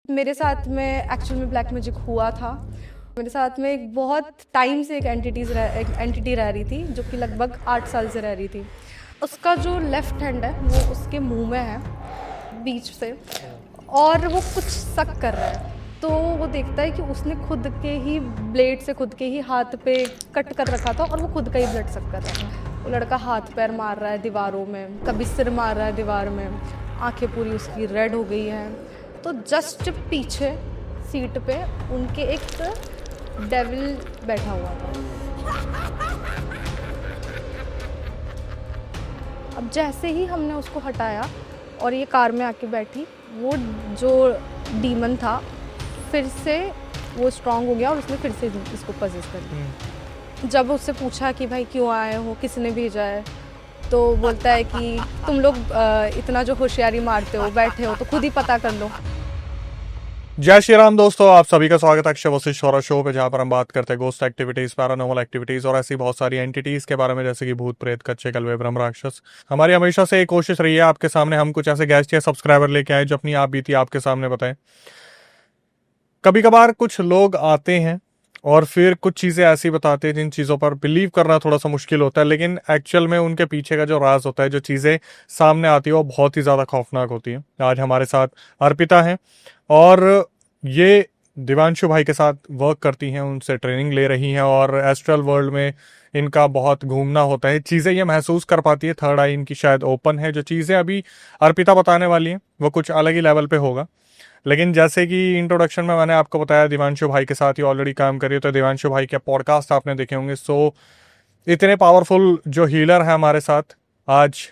मेरे साथ में एक्चुअल में ब्लैक मैजिक हुआ था। मेरे साथ में एक बहुत टाइम से एक एंटिटी रह रही थी जो कि लगभग 8 साल से रह रही थी। उसका जो लेफ्ट हैंड है वो उसके मुंह में है बीच से, और वो कुछ सक कर रहा है। तो वो देखता है कि उसने खुद के ही ब्लेड से खुद के ही हाथ पे कट कर रखा था और वो खुद का ही ब्लड सक कर रहा है। वो लड़का हाथ पैर मार रहा है दीवारों में, कभी सिर मार रहा है दीवार में, आंखें पूरी उसकी रेड हो गई हैं। तो जस्ट पीछे सीट पे उनके एक डेविल बैठा हुआ था। अब जैसे ही हमने उसको हटाया और ये कार में आके बैठी, वो जो डीमन था फिर से वो स्ट्रांग हो गया और उसने फिर से इसको पजेस कर लिया। जब उससे पूछा कि भाई क्यों आए हो, किसने भेजा है, तो बोलता है कि तुम लोग इतना जो होशियारी मारते हो, बैठे हो तो खुद ही पता कर लो। जय श्री राम दोस्तों, आप सभी का स्वागत है अक्षय वशिष्ठ हॉरर शो पे, जहां पर हम बात करते हैं गोस्ट एक्टिविटीज, पैरानॉर्मल एक्टिविटीज और ऐसी बहुत सारी एंटिटीज के बारे में, जैसे कि भूत प्रेत, कच्चे कलवे, ब्रह्म राक्षस। हमारी हमेशा से एक कोशिश रही है आपके सामने हम कुछ ऐसे गेस्ट या सब्सक्राइबर लेके आए जो अपनी आप बीती आपके सामने बताएं। कभी कभार कुछ लोग आते हैं और फिर कुछ चीजें ऐसी बताते हैं जिन चीजों पर बिलीव करना थोड़ा सा मुश्किल होता है, लेकिन एक्चुअल में उनके पीछे का जो राज होता है, जो चीजें सामने आती है, वो बहुत ही ज्यादा खौफनाक होती है। आज हमारे साथ अर्पिता हैं और ये दिवांशु भाई के साथ वर्क करती हैं, उनसे ट्रेनिंग ले रही हैं और एस्ट्रल वर्ल्ड में इनका बहुत घूमना होता है। चीज़ें ये महसूस कर पाती है, थर्ड आई इनकी शायद ओपन है। जो चीज़ें अभी अर्पिता बताने वाली हैं वो कुछ अलग ही लेवल पे होगा। लेकिन जैसे कि इंट्रोडक्शन में मैंने आपको बताया, दिवांशु भाई के साथ ही ऑलरेडी काम करिए, तो दिवांशु भाई के पॉडकास्ट आपने देखे होंगे। सो इतने पावरफुल जो हीलर है हमारे साथ आज,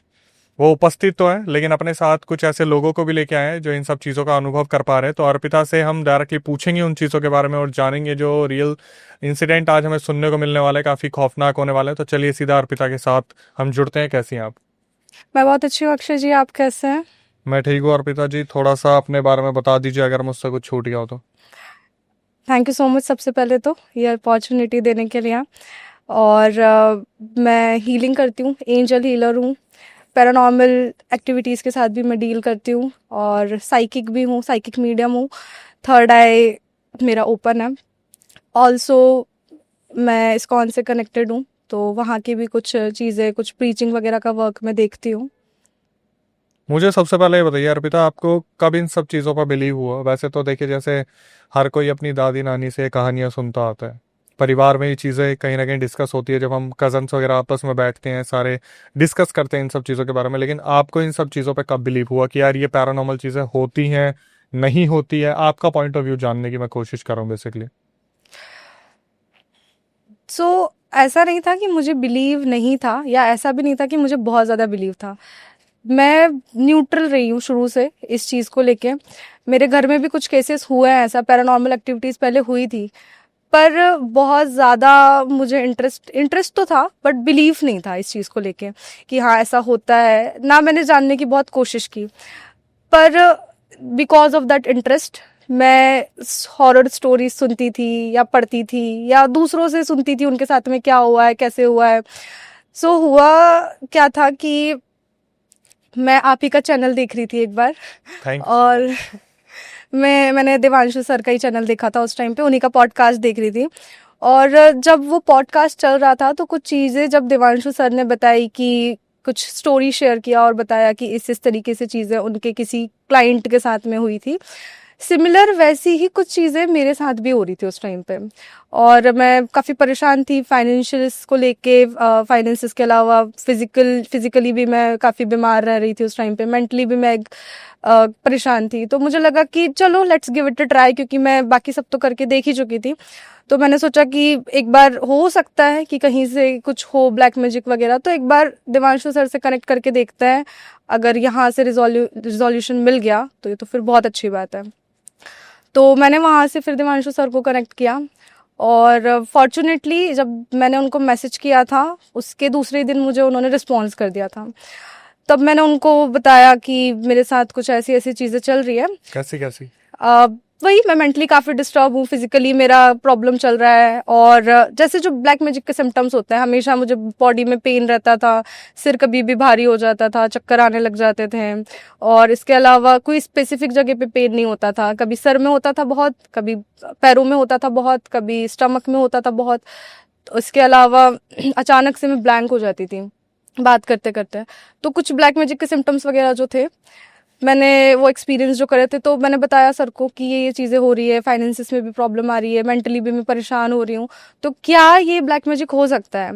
वो उपस्थित तो है, लेकिन अपने साथ कुछ ऐसे लोगों को भी लेके आए हैं जो इन सब चीज़ों का अनुभव कर पा रहे हैं। तो अर्पिता से हम डायरेक्टली पूछेंगे उन चीज़ों के बारे में और जानेंगे जो रियल इंसिडेंट आज हमें सुनने को मिलने वाला है, काफ़ी खौफनाक होने वाला है। तो चलिए सीधा अर्पिता के साथ हम जुड़ते हैं। कैसी हैं आप? मैं बहुत अच्छी हूँ अक्षय जी, आप कैसे हैं? मैं ठीक हूँ अर्पिता जी, थोड़ा सा अपने बारे में बता दीजिए अगर मुझसे कुछ छूट गया हो तो। थैंक यू सो मच सबसे पहले तो ये अपॉर्चुनिटी देने के लिए। और मैं हीलिंग करती हूँ, एंजल हीलर हूँ। पैरानॉर्मल एक्टिविटीज़ के साथ भी मैं डील करती हूँ और साइकिक भी हूँ, साइकिक मीडियम हूँ। थर्ड आई मेरा ओपन है। ऑल्सो मैं इस्कॉन से कनेक्टेड हूँ, तो वहाँ की भी कुछ चीज़ें, कुछ प्रीचिंग वगैरह का वर्क मैं देखती हूँ। मुझे सबसे पहले ये बताइए अर्पिता, आपको कब इन सब चीज़ों पर बिलीव हुआ? वैसे तो देखिए, जैसे हर कोई अपनी दादी नानी से कहानियां सुनता आता है, परिवार में ये चीज़ें कहीं ना कहीं डिस्कस होती है, जब हम कजन्स वगैरह आपस में बैठते हैं सारे डिस्कस करते हैं इन सब चीज़ों के बारे में। लेकिन आपको इन सब चीज़ों पे कब बिलीव हुआ कि यार ये पैरानॉर्मल चीज़ें होती हैं, नहीं होती है? आपका पॉइंट ऑफ व्यू जानने की मैं कोशिश कर रहा हूँ बेसिकली। सो ऐसा नहीं था कि मुझे बिलीव नहीं था, या ऐसा भी नहीं था कि मुझे बहुत ज़्यादा बिलीव था। मैं न्यूट्रल रही हूँ शुरू से इस चीज़ को लेके। मेरे घर में भी कुछ केसेस हुए हैं, ऐसा पैरानॉर्मल एक्टिविटीज़ पहले हुई थी, पर बहुत ज़्यादा मुझे इंटरेस्ट तो था, बट बिलीव नहीं था इस चीज़ को लेके कि हाँ ऐसा होता है। ना मैंने जानने की बहुत कोशिश की, पर बिकॉज ऑफ दैट इंटरेस्ट मैं हॉरर स्टोरीज सुनती थी या पढ़ती थी या दूसरों से सुनती थी उनके साथ में क्या हुआ है, कैसे हुआ है। सो हुआ क्या था कि मैं आप ही का चैनल देख रही थी एक बार, थैंक और मैंने देवांशु सर का ही चैनल देखा था उस टाइम पे, उन्हीं का पॉडकास्ट देख रही थी। और जब वो पॉडकास्ट चल रहा था तो कुछ चीज़ें जब देवांशु सर ने बताई, कि कुछ स्टोरी शेयर किया और बताया कि इस तरीके से चीज़ें उनके किसी क्लाइंट के साथ में हुई थी, सिमिलर वैसी ही कुछ चीज़ें मेरे साथ भी हो रही थी उस टाइम पे। और मैं काफ़ी परेशान थी फाइनेंशियल्स को लेके, फाइनेंसिस के अलावा फिजिकली भी मैं काफ़ी बीमार रह रही थी उस टाइम पे, मेंटली भी मैं परेशान थी। तो मुझे लगा कि चलो let's give it a try, क्योंकि मैं बाकी सब तो करके देख ही चुकी थी। तो मैंने सोचा कि एक बार हो सकता है कि कहीं से कुछ हो ब्लैक मैजिक वगैरह, तो एक बार देवांशु सर से कनेक्ट करके देखते हैं। अगर यहाँ से रिजोल्यूशन मिल गया तो ये तो फिर बहुत अच्छी बात है। तो मैंने वहाँ से फिर देवांशु सर को कनेक्ट किया, और फॉर्चुनेटली जब मैंने उनको मैसेज किया था उसके दूसरे दिन मुझे उन्होंने रिस्पॉन्स कर दिया था। तब मैंने उनको बताया कि मेरे साथ कुछ ऐसी ऐसी चीज़ें चल रही है। कैसी कैसी? वही मैं मेंटली काफ़ी डिस्टर्ब हूँ, फिजिकली मेरा प्रॉब्लम चल रहा है। और जैसे जो ब्लैक मैजिक के सिम्टम्स होते हैं, हमेशा मुझे बॉडी में पेन रहता था, सिर कभी भी भारी हो जाता था, चक्कर आने लग जाते थे। और इसके अलावा कोई स्पेसिफिक जगह पे पेन नहीं होता था, कभी सर में होता था बहुत, कभी पैरों में होता था बहुत, कभी स्टमक में होता था बहुत। तो इसके अलावा अचानक से मैं ब्लैंक हो जाती थी बात करते करते। तो कुछ ब्लैक मैजिक के सिम्टम्स वगैरह जो थे, मैंने वो एक्सपीरियंस जो करे थे, तो मैंने बताया सर को कि ये चीज़ें हो रही है, फाइनेंसिस में भी प्रॉब्लम आ रही है, मेंटली भी मैं परेशान हो रही हूँ, तो क्या ये ब्लैक मैजिक हो सकता है।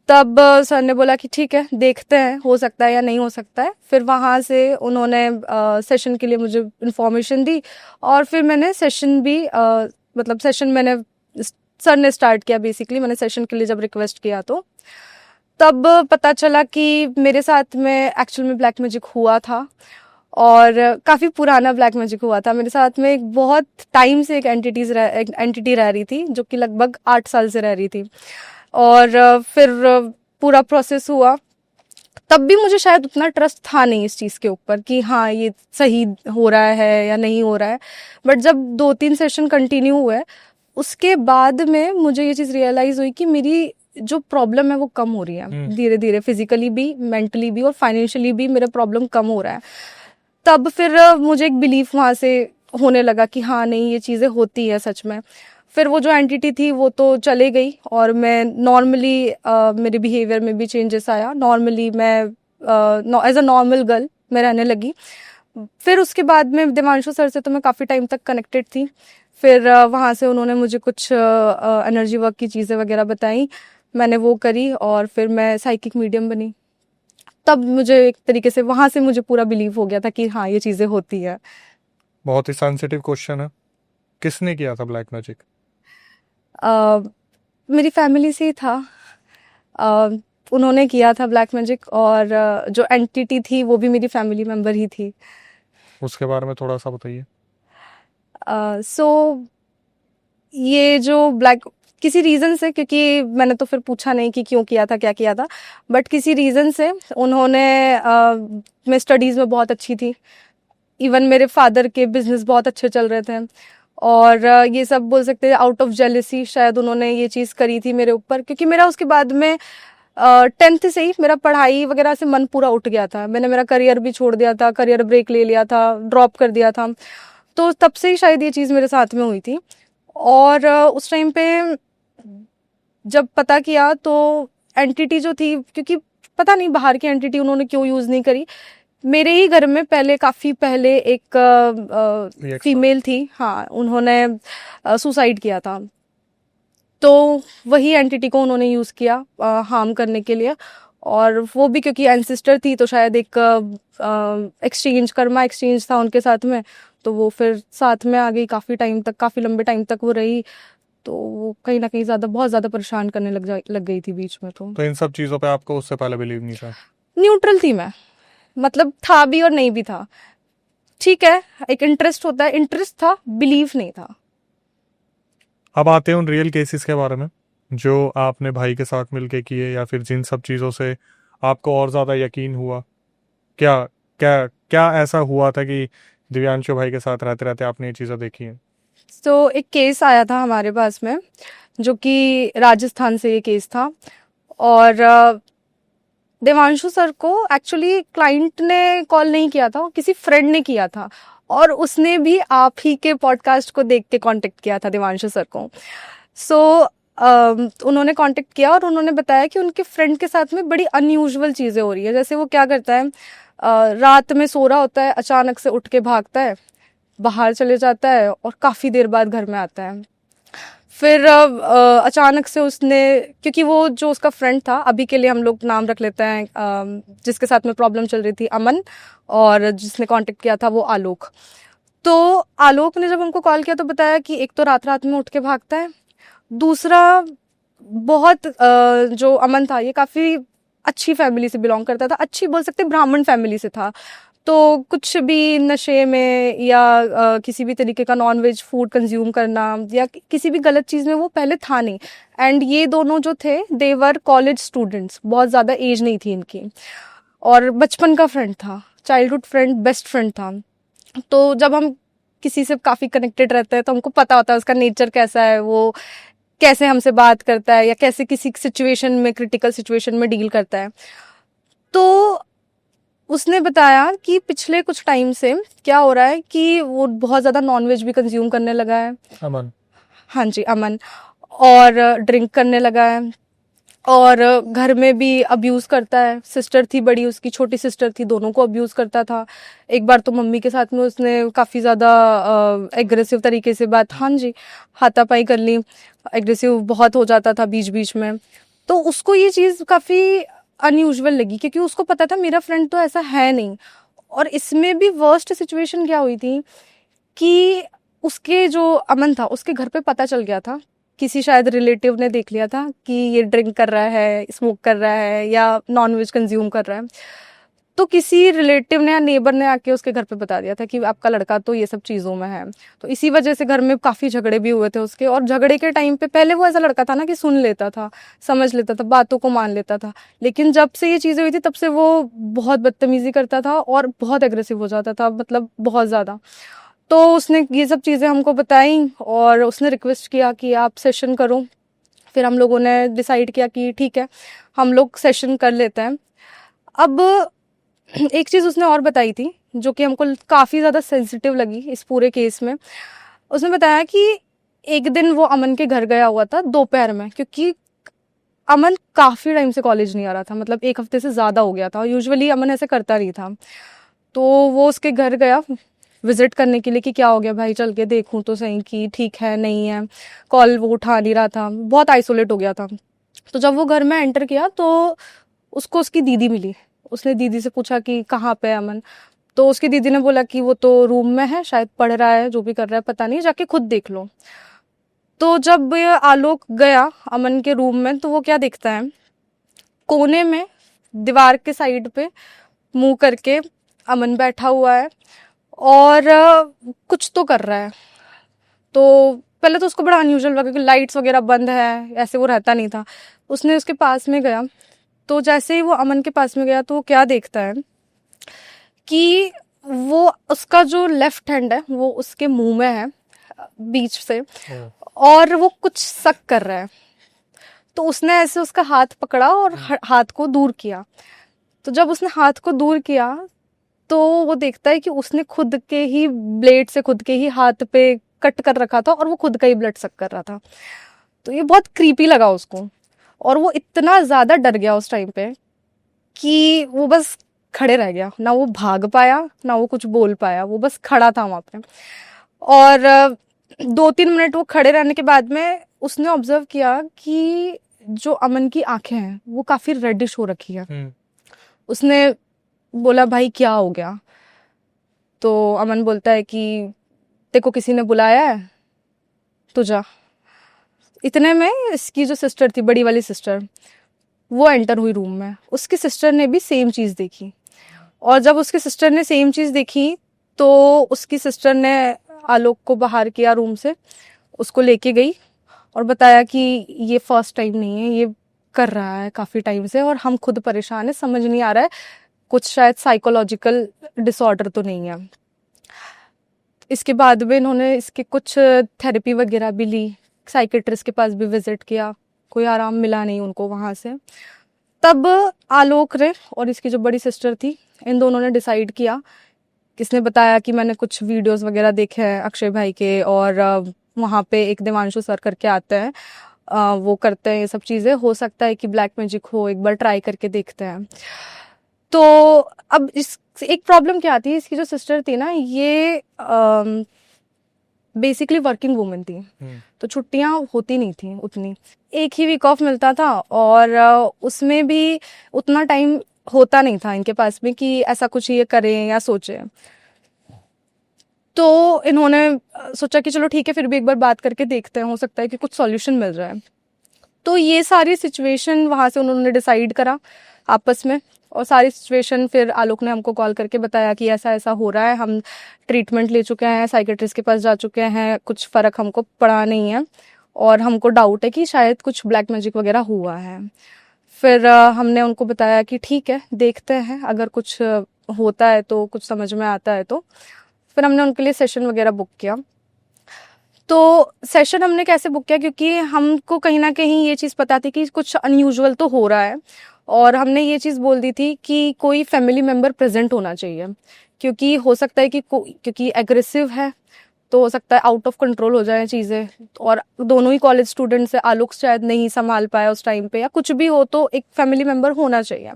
तब सर ने बोला कि ठीक है, देखते हैं हो सकता है या नहीं हो सकता है। फिर वहाँ से उन्होंने सेशन के लिए मुझे इन्फॉर्मेशन दी, और फिर मैंने सेशन भी मतलब सेशन मैंने सर ने स्टार्ट किया। बेसिकली मैंने सेशन के लिए जब रिक्वेस्ट किया, तो तब पता चला कि मेरे साथ में एक्चुअल में ब्लैक मैजिक हुआ था, और काफ़ी पुराना ब्लैक मैजिक हुआ था। मेरे साथ में एक बहुत टाइम से एक एंटिटी रह रही थी, जो कि लगभग 8 साल से रह रही थी। और फिर पूरा प्रोसेस हुआ, तब भी मुझे शायद उतना ट्रस्ट था नहीं इस चीज़ के ऊपर कि हाँ ये सही हो रहा है या नहीं हो रहा है। बट जब 2-3 सेशन कंटिन्यू हुए, उसके बाद में मुझे ये चीज़ रियलाइज़ हुई कि मेरी जो प्रॉब्लम है वो कम हो रही है धीरे धीरे, फिजिकली भी, मेंटली भी, और फाइनेंशियली भी मेरा प्रॉब्लम कम हो रहा है। तब फिर मुझे एक बिलीफ वहाँ से होने लगा कि हाँ नहीं, ये चीज़ें होती है सच में। फिर वो जो एंटिटी थी वो तो चले गई, और मैं नॉर्मली मेरे बिहेवियर में भी चेंजेस आया। नॉर्मली मैं एज अ नॉर्मल गर्ल मैं रहने लगी। फिर उसके बाद में देवांशु सर से तो मैं काफ़ी टाइम तक कनेक्टेड थी। फिर वहाँ से उन्होंने मुझे कुछ एनर्जी वर्क की चीज़ें वगैरह बताई, मैंने वो करी, और फिर मैं साइकिक मीडियम बनी। तब मुझे एक तरीके से वहाँ से मुझे पूरा बिलीव हो गया था कि हाँ ये चीज़ें होती है। बहुत ही सेंसिटिव क्वेश्चन है, किसने किया था ब्लैक मैजिक? अ, मेरी फैमिली से ही था। अ, उन्होंने किया था ब्लैक मैजिक, और जो एंटिटी थी वो भी मेरी फैमिली मेम्बर ही थी। उसके बारे में थोड़ा सा बताइए। सो ये जो ब्लैक, किसी रीज़न से, क्योंकि मैंने तो फिर पूछा नहीं कि क्यों किया था, क्या किया था, बट किसी रीज़न से उन्होंने मैं स्टडीज़ में बहुत अच्छी थी, इवन मेरे फादर के बिजनेस बहुत अच्छे चल रहे थे, और ये सब बोल सकते हैं आउट ऑफ जेलसी शायद उन्होंने ये चीज़ करी थी मेरे ऊपर। क्योंकि मेरा उसके बाद में 10th से ही मेरा पढ़ाई वगैरह से मन पूरा उठ गया था। मैंने मेरा करियर भी छोड़ दिया था, करियर ब्रेक ले लिया था, ड्रॉप कर दिया था। तो तब से ही शायद ये चीज़ मेरे साथ में हुई थी। और उस टाइम पे जब पता किया तो एंटिटी जो थी, क्योंकि पता नहीं बाहर की एंटिटी उन्होंने क्यों यूज़ नहीं करी, मेरे ही घर में पहले, काफ़ी पहले एक फीमेल थी, हाँ, उन्होंने सुसाइड किया था। तो वही एंटिटी को उन्होंने यूज़ किया हार्म करने के लिए। और वो भी क्योंकि एंसिस्टर थी, तो शायद एक एक्सचेंज, कर्मा एक्सचेंज था उनके साथ में, तो वो फिर साथ में आ गई काफ़ी टाइम तक, काफ़ी लंबे टाइम तक वो रही। तो वो कहीं ना कहीं बहुत ज़्यादा परेशान करने लग गई थी बीच में। तो इन सब चीज़ों पे आपको उससे पहले बिलीव नहीं था? न्यूट्रल थी मैं, मतलब था भी और नहीं भी था। ठीक है, एक इंटरेस्ट होता है, इंटरेस्ट था, बिलीव नहीं था। अब आते हैं उन रियल केसेस के बारे में जो आपने भाई के साथ मिलके किए, या फिर जिन सब चीज़ों से आपको और ज़्यादा यकीन हुआ। क्या क्या क्या ऐसा हुआ था कि दिव्यांशु भाई के साथ रहते रहते आपने ये चीज़ें देखी हैं? तो एक केस आया था हमारे पास में, जो कि राजस्थान से ये केस था। और देवांशु सर को एक्चुअली क्लाइंट ने कॉल नहीं किया था, किसी फ्रेंड ने किया था, और उसने भी आप ही के पॉडकास्ट को देख के कांटेक्ट किया था देवांशु सर को। सो उन्होंने कांटेक्ट किया, और उन्होंने बताया कि उनके फ्रेंड के साथ में बड़ी अनयूजुअल चीज़ें हो रही है। जैसे वो क्या करता है, रात में सो रहा होता है, अचानक से उठ के भागता है, बाहर चले जाता है, और काफ़ी देर बाद घर में आता है। फिर अचानक से उसने, क्योंकि वो जो उसका फ्रेंड था, अभी के लिए हम लोग नाम रख लेते हैं, जिसके साथ में प्रॉब्लम चल रही थी, अमन, और जिसने कांटेक्ट किया था वो आलोक। तो आलोक ने जब उनको कॉल किया तो बताया कि एक तो रात रात में उठ के भागता है, दूसरा बहुत जो अमन था ये काफ़ी अच्छी फैमिली से बिलोंग करता था, अच्छी बोल सकते ब्राह्मण फैमिली से था। तो कुछ भी नशे में या किसी भी तरीके का नॉन वेज फूड कंज्यूम करना या किसी भी गलत चीज़ में वो पहले था नहीं। एंड ये दोनों जो थे, देवर कॉलेज स्टूडेंट्स, बहुत ज़्यादा एज नहीं थी इनकी, और बचपन का फ्रेंड था, चाइल्डहुड फ्रेंड, बेस्ट फ्रेंड था। तो जब हम किसी से काफ़ी कनेक्टेड रहते हैं तो हमको पता होता है उसका नेचर कैसा है, वो कैसे हमसे बात करता है या कैसे किसी सिचुएशन में, क्रिटिकल सिचुएशन में डील करता है। तो उसने बताया कि पिछले कुछ टाइम से क्या हो रहा है कि वो बहुत ज़्यादा नॉनवेज भी कंज्यूम करने लगा है। अमन। हाँ जी, अमन। और ड्रिंक करने लगा है और घर में भी अब्यूज़ करता है। सिस्टर थी बड़ी, उसकी छोटी सिस्टर थी, दोनों को अब्यूज़ करता था। एक बार तो मम्मी के साथ में उसने काफ़ी ज़्यादा एग्रेसिव तरीके से बात, हाँ जी, हाथापाई कर ली। एग्रेसिव बहुत हो जाता था बीच बीच में। तो उसको ये चीज़ काफ़ी अनयूजुअल लगी क्योंकि उसको पता था मेरा फ्रेंड तो ऐसा है नहीं। और इसमें भी वर्स्ट सिचुएशन क्या हुई थी कि उसके जो अमन था उसके घर पे पता चल गया था, किसी शायद रिलेटिव ने देख लिया था कि ये ड्रिंक कर रहा है, स्मोक कर रहा है या नॉनवेज कंज्यूम कर रहा है। तो किसी रिलेटिव ने या नेबर ने आके उसके घर पे बता दिया था कि आपका लड़का तो ये सब चीज़ों में है। तो इसी वजह से घर में काफ़ी झगड़े भी हुए थे उसके। और झगड़े के टाइम पे पहले वो ऐसा लड़का था ना कि सुन लेता था, समझ लेता था, बातों को मान लेता था। लेकिन जब से ये चीज़ें हुई थी तब से वो बहुत बदतमीजी करता था और बहुत एग्रेसिव हो जाता था, मतलब बहुत ज़्यादा। तो उसने ये सब चीज़ें हमको बताई और उसने रिक्वेस्ट किया कि आप सेशन करो। फिर हम लोगों ने डिसाइड किया कि ठीक है, हम लोग सेशन कर लेते हैं। अब एक चीज़ उसने और बताई थी जो कि हमको काफ़ी ज़्यादा सेंसिटिव लगी इस पूरे केस में। उसने बताया कि एक दिन वो अमन के घर गया हुआ था दोपहर में, क्योंकि अमन काफ़ी टाइम से कॉलेज नहीं आ रहा था, मतलब 1 हफ्ते से ज़्यादा हो गया था। यूजुअली अमन ऐसे करता नहीं था। तो वो उसके घर गया विजिट करने के लिए कि क्या हो गया भाई, चल के देखूं तो सही कि ठीक है नहीं है। कॉल वो उठा नहीं रहा था, बहुत आइसोलेट हो गया था। तो जब वो घर में एंटर किया तो उसको उसकी दीदी मिली। उसने दीदी से पूछा कि कहाँ पे है अमन। तो उसकी दीदी ने बोला कि वो तो रूम में है, शायद पढ़ रहा है, जो भी कर रहा है पता नहीं, जाके खुद देख लो। तो जब ये आलोक गया अमन के रूम में तो वो क्या देखता है, कोने में दीवार के साइड पे मुंह करके अमन बैठा हुआ है और कुछ तो कर रहा है। तो पहले तो उसको बड़ा अनयूजुअल लगा क्योंकि लाइट्स वगैरह बंद है, ऐसे वो रहता नहीं था। उसने उसके पास में गया, तो जैसे ही वो अमन के पास में गया तो वो क्या देखता है कि वो उसका जो लेफ्ट हैंड है वो उसके मुंह में है बीच से, और वो कुछ सक कर रहा है। तो उसने ऐसे उसका हाथ पकड़ा और हाथ को दूर किया। तो जब उसने हाथ को दूर किया तो वो देखता है कि उसने खुद के ही ब्लेड से खुद के ही हाथ पे कट कर रखा था और वो खुद का ही ब्लड सक कर रहा था। तो ये बहुत क्रीपी लगा उसको और वो इतना ज़्यादा डर गया उस टाइम पे कि वो बस खड़े रह गया, ना वो भाग पाया ना वो कुछ बोल पाया, वो बस खड़ा था वहाँ पे। और 2-3 मिनट वो खड़े रहने के बाद में उसने ऑब्जर्व किया कि जो अमन की आंखें हैं वो काफ़ी रेडिश हो रखी है। उसने बोला भाई क्या हो गया। तो अमन बोलता है कि तेरे को किसी ने बुलाया है, तू जा। इतने में इसकी जो सिस्टर थी, बड़ी वाली सिस्टर, वो एंटर हुई रूम में। उसकी सिस्टर ने भी सेम चीज़ देखी और जब उसकी सिस्टर ने सेम चीज़ देखी तो उसकी सिस्टर ने आलोक को बाहर किया रूम से, उसको लेके गई और बताया कि ये फर्स्ट टाइम नहीं है, ये कर रहा है काफ़ी टाइम से और हम खुद परेशान है, समझ नहीं आ रहा है कुछ शायद साइकोलॉजिकल डिसऑर्डर तो नहीं है। इसके बाद में इन्होंने इसके कुछ थेरेपी वगैरह भी ली, साइकेट्रिस्ट के पास भी विजिट किया, कोई आराम मिला नहीं उनको वहाँ से। तब आलोक ने और इसकी जो बड़ी सिस्टर थी, इन दोनों ने डिसाइड किया, किसने बताया कि मैंने कुछ वीडियोस वगैरह देखे हैं अक्षय भाई के और वहाँ पे एक देवांशु सर करके आते हैं, वो करते हैं ये सब चीज़ें, हो सकता है कि ब्लैक मैजिक हो, एक बार ट्राई करके देखते हैं। तो अब इस एक प्रॉब्लम क्या आती है, इसकी जो सिस्टर थी ना ये बेसिकली वर्किंग वुमेन थी, तो छुट्टियां होती नहीं थी उतनी, एक ही वीक ऑफ मिलता था और उसमें भी उतना टाइम होता नहीं था इनके पास में कि ऐसा कुछ ये करें या सोचें। तो इन्होंने सोचा कि चलो ठीक है, फिर भी एक बार बात करके देखते हैं, हो सकता है कि कुछ सॉल्यूशन मिल जाए। तो ये सारी सिचुएशन वहाँ से उन्होंने डिसाइड करा आपस में, और सारी सिचुएशन फिर आलोक ने हमको कॉल करके बताया कि ऐसा ऐसा हो रहा है, हम ट्रीटमेंट ले चुके हैं, साइकेट्रिस्ट के पास जा चुके हैं, कुछ फ़र्क हमको पड़ा नहीं है और हमको डाउट है कि शायद कुछ ब्लैक मैजिक वगैरह हुआ है। फिर हमने उनको बताया कि ठीक है देखते हैं, अगर कुछ होता है तो, कुछ समझ में आता है तो फिर हमने उनके लिए सेशन वगैरह बुक किया। तो सेशन हमने कैसे बुक किया, क्योंकि हमको कहीं ना कहीं ये चीज़ पता थी कि कुछ अनयूजुअल तो हो रहा है, और हमने ये चीज़ बोल दी थी कि कोई फैमिली मेम्बर प्रेजेंट होना चाहिए, क्योंकि हो सकता है कि क्योंकि एग्रेसिव है तो हो सकता है आउट ऑफ कंट्रोल हो जाए चीज़ें, और दोनों ही कॉलेज स्टूडेंट्स है, आलोक शायद नहीं संभाल पाया उस टाइम पे या कुछ भी हो, तो एक फैमिली मेम्बर होना चाहिए।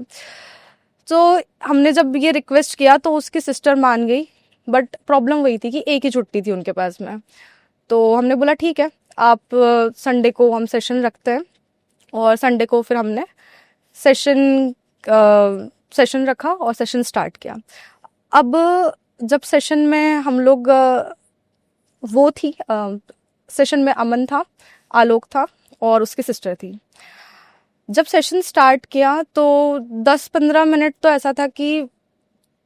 तो हमने जब ये रिक्वेस्ट किया तो उसकी सिस्टर मान गई, बट प्रॉब्लम वही थी कि एक ही छुट्टी थी उनके पास में। तो हमने बोला ठीक है, आप संडे को हम सेशन रखते हैं, और संडे को फिर हमने सेशन रखा और सेशन स्टार्ट किया। अब जब सेशन में हम लोग वो थी सेशन में अमन था, आलोक था और उसकी सिस्टर थी। जब सेशन स्टार्ट किया तो 10-15 मिनट तो ऐसा था कि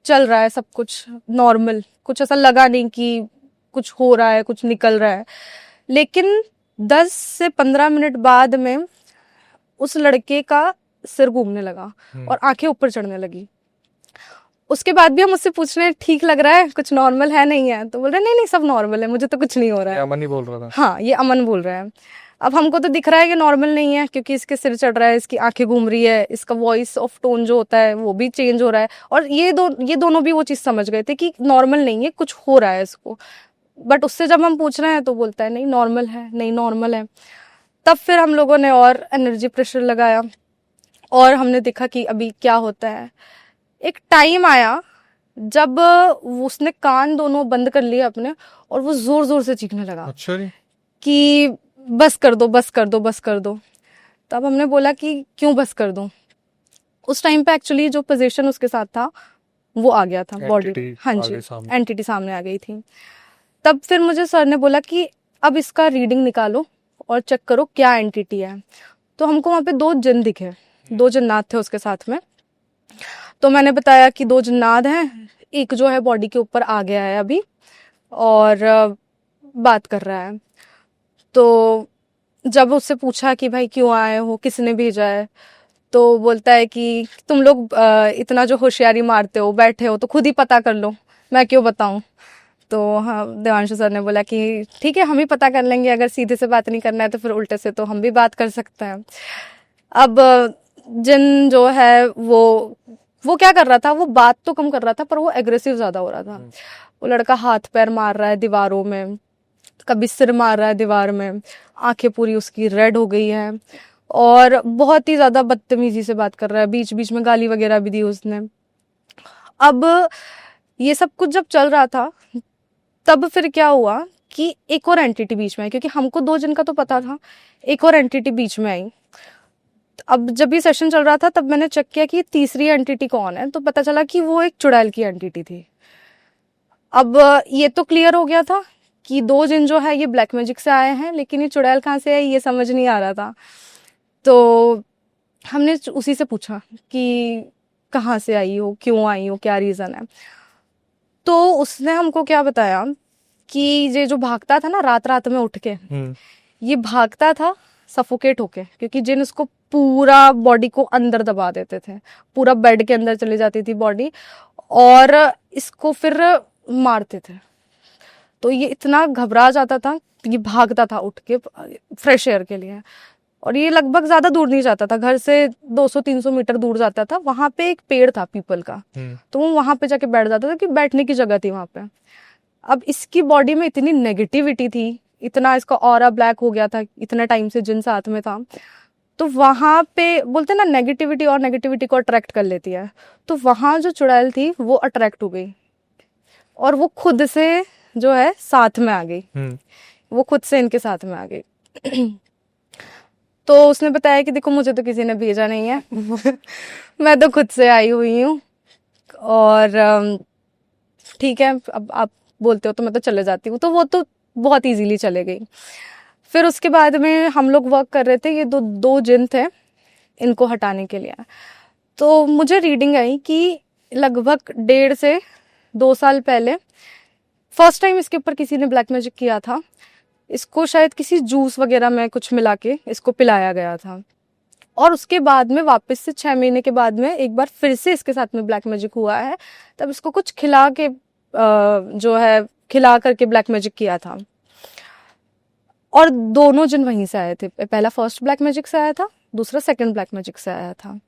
चल रहा है सब कुछ नॉर्मल, कुछ ऐसा लगा नहीं कि कुछ हो रहा है, कुछ निकल रहा है। लेकिन 10 से 15 मिनट बाद में उस लड़के का सिर घूमने लगा और आंखें ऊपर चढ़ने लगी। उसके बाद भी हम उससे पूछ रहे हैं ठीक लग रहा है, कुछ नॉर्मल है नहीं है? तो बोल रहे नहीं नहीं सब नॉर्मल है, मुझे तो कुछ नहीं हो रहा है। अमन ही बोल रहा था। हाँ, ये अमन बोल रहा है। अब हमको तो दिख रहा है कि नॉर्मल नहीं है, क्योंकि इसके सिर चढ़ रहा है, इसकी आंखें घूम रही है, इसका वॉइस ऑफ टोन जो होता है वो भी चेंज हो रहा है, और ये दोनों भी वो चीज़ समझ गए थे कि नॉर्मल नहीं है, कुछ हो रहा है इसको। बट उससे जब हम पूछ रहे हैं तो बोलता है नहीं नॉर्मल है, नहीं नॉर्मल है। तब फिर हम लोगों ने और एनर्जी प्रेशर लगाया और हमने देखा कि अभी क्या होता है। एक टाइम आया जब उसने कान दोनों बंद कर लिए अपने, और वो जोर जोर से चीखने लगा। अच्छा जी। कि बस कर दो, बस कर दो, बस कर दो। तब हमने बोला कि क्यों बस कर दूं। उस टाइम पे एक्चुअली जो पोजीशन उसके साथ था वो आ गया था बॉडी। Entity हाँ आ जी, गई सामने। एंटिटी सामने आ गई थी। तब फिर मुझे सर ने बोला कि अब इसका रीडिंग निकालो और चेक करो क्या एंटिटी है। तो हमको वहाँ पे 2 जिन दिखे, 2 जिन्नात थे उसके साथ में। तो मैंने बताया कि 2 जिन्नात हैं, एक जो है बॉडी के ऊपर आ गया है अभी और बात कर रहा है। तो जब उससे पूछा कि भाई क्यों आए हो, किसने भेजा है, तो बोलता है कि तुम लोग इतना जो होशियारी मारते हो, बैठे हो तो खुद ही पता कर लो, मैं क्यों बताऊं। तो हाँ, देवांशु सर ने बोला कि ठीक है हम ही पता कर लेंगे, अगर सीधे से बात नहीं करना है तो फिर उल्टे से तो हम भी बात कर सकते हैं। अब जिन जो है वो क्या कर रहा था, वो बात तो कम कर रहा था पर वो एग्रेसिव ज्यादा हो रहा था। वो लड़का हाथ पैर मार रहा है दीवारों में, कभी सिर मार रहा है दीवार में, आंखें पूरी उसकी रेड हो गई है और बहुत ही ज्यादा बदतमीजी से बात कर रहा है, बीच बीच में गाली वगैरह भी दी उसने। अब ये सब कुछ जब चल रहा था तब फिर क्या हुआ कि एक और एंटिटी बीच में आई, क्योंकि हमको 2 जन का तो पता था, एक और एंटिटी बीच में आई। अब जब ये सेशन चल रहा था तब मैंने चेक किया कि तीसरी एंटिटी कौन है, तो पता चला कि वो एक चुड़ैल की एंटिटी थी। अब ये तो क्लियर हो गया था कि 2 जिन जो है ये ब्लैक मैजिक से आए हैं, लेकिन ये चुड़ैल कहाँ से आई ये समझ नहीं आ रहा था। तो हमने उसी से पूछा कि कहाँ से आई हो, क्यों आई हो, क्या रीज़न है। तो उसने हमको क्या बताया कि ये जो भागता था ना रात रात में उठ के, ये भागता था सफोकेट होके, क्योंकि जिन उसको पूरा बॉडी को अंदर दबा देते थे, पूरा बेड के अंदर चली जाती थी बॉडी और इसको फिर मारते थे। तो ये इतना घबरा जाता था, ये भागता था उठ के फ्रेश एयर के लिए, और ये लगभग ज्यादा दूर नहीं जाता था, घर से 200-300 मीटर दूर जाता था। वहां पे एक पेड़ था पीपल का, तो वो वहां पे जाके बैठ जाता था कि बैठने की जगह थी वहां पे। अब इसकी बॉडी में इतनी नेगेटिविटी थी, इतना इसका ऑरा ब्लैक हो गया था इतने टाइम से जिन साथ में था, तो वहां पे बोलते ना नेगेटिविटी और नेगेटिविटी को अट्रैक्ट कर लेती है, तो वहां जो चुड़ैल थी वो अट्रैक्ट हो गई और वो खुद से जो है साथ में आ गई, वो खुद से इनके साथ में आ गई। तो उसने बताया कि देखो मुझे तो किसी ने भेजा नहीं है मैं तो खुद से आई हुई हूँ, और ठीक है अब आप बोलते हो तो मैं तो चले जाती हूँ। तो वो तो बहुत इजीली चले गई। फिर उसके बाद में हम लोग वर्क कर रहे थे, ये दो जिन थे इनको हटाने के लिए। तो मुझे रीडिंग आई कि लगभग 1.5 से 2 साल पहले फर्स्ट टाइम इसके ऊपर किसी ने ब्लैक मैजिक किया था। इसको शायद किसी जूस वगैरह में कुछ मिला के इसको पिलाया गया था, और उसके बाद में वापस से 6 महीने के बाद में एक बार फिर से इसके साथ में ब्लैक मैजिक हुआ है। तब इसको कुछ खिला के जो है खिला करके ब्लैक मैजिक किया था। और दोनों जिन वहीं से आए थे, पहला फर्स्ट ब्लैक मैजिक से आया था, दूसरा सेकंड ब्लैक मैजिक से आया था।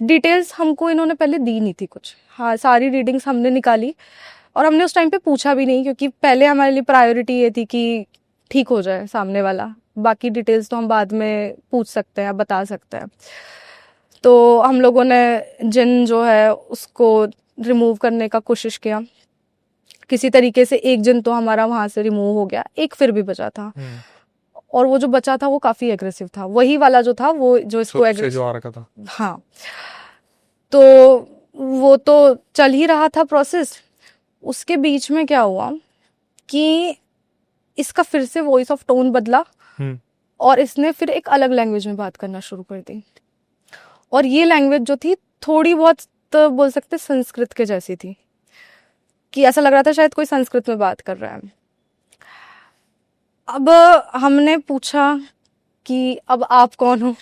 डिटेल्स हमको इन्होंने पहले दी नहीं थी कुछ, हाँ सारी रीडिंग्स हमने निकाली और हमने उस टाइम पे पूछा भी नहीं, क्योंकि पहले हमारे लिए प्रायोरिटी ये थी कि ठीक हो जाए सामने वाला, बाकी डिटेल्स तो हम बाद में पूछ सकते हैं, बता सकते हैं। तो हम लोगों ने जिन जो है उसको रिमूव करने का कोशिश किया, किसी तरीके से एक जिन तो हमारा वहां से रिमूव हो गया, एक फिर भी बचा था। और वो जो बचा था वो काफी एग्रेसिव था, वही वाला जो था वो जो इसको जो आ रखा था। हाँ, तो वो तो चल ही रहा था प्रोसेस। उसके बीच में क्या हुआ कि इसका फिर से वॉइस ऑफ टोन बदला और इसने फिर एक अलग लैंग्वेज में बात करना शुरू कर दी। और ये लैंग्वेज जो थी थोड़ी बहुत तो बोल सकते संस्कृत के जैसी थी, कि ऐसा लग रहा था शायद कोई संस्कृत में बात कर रहा है। अब हमने पूछा कि अब आप कौन हो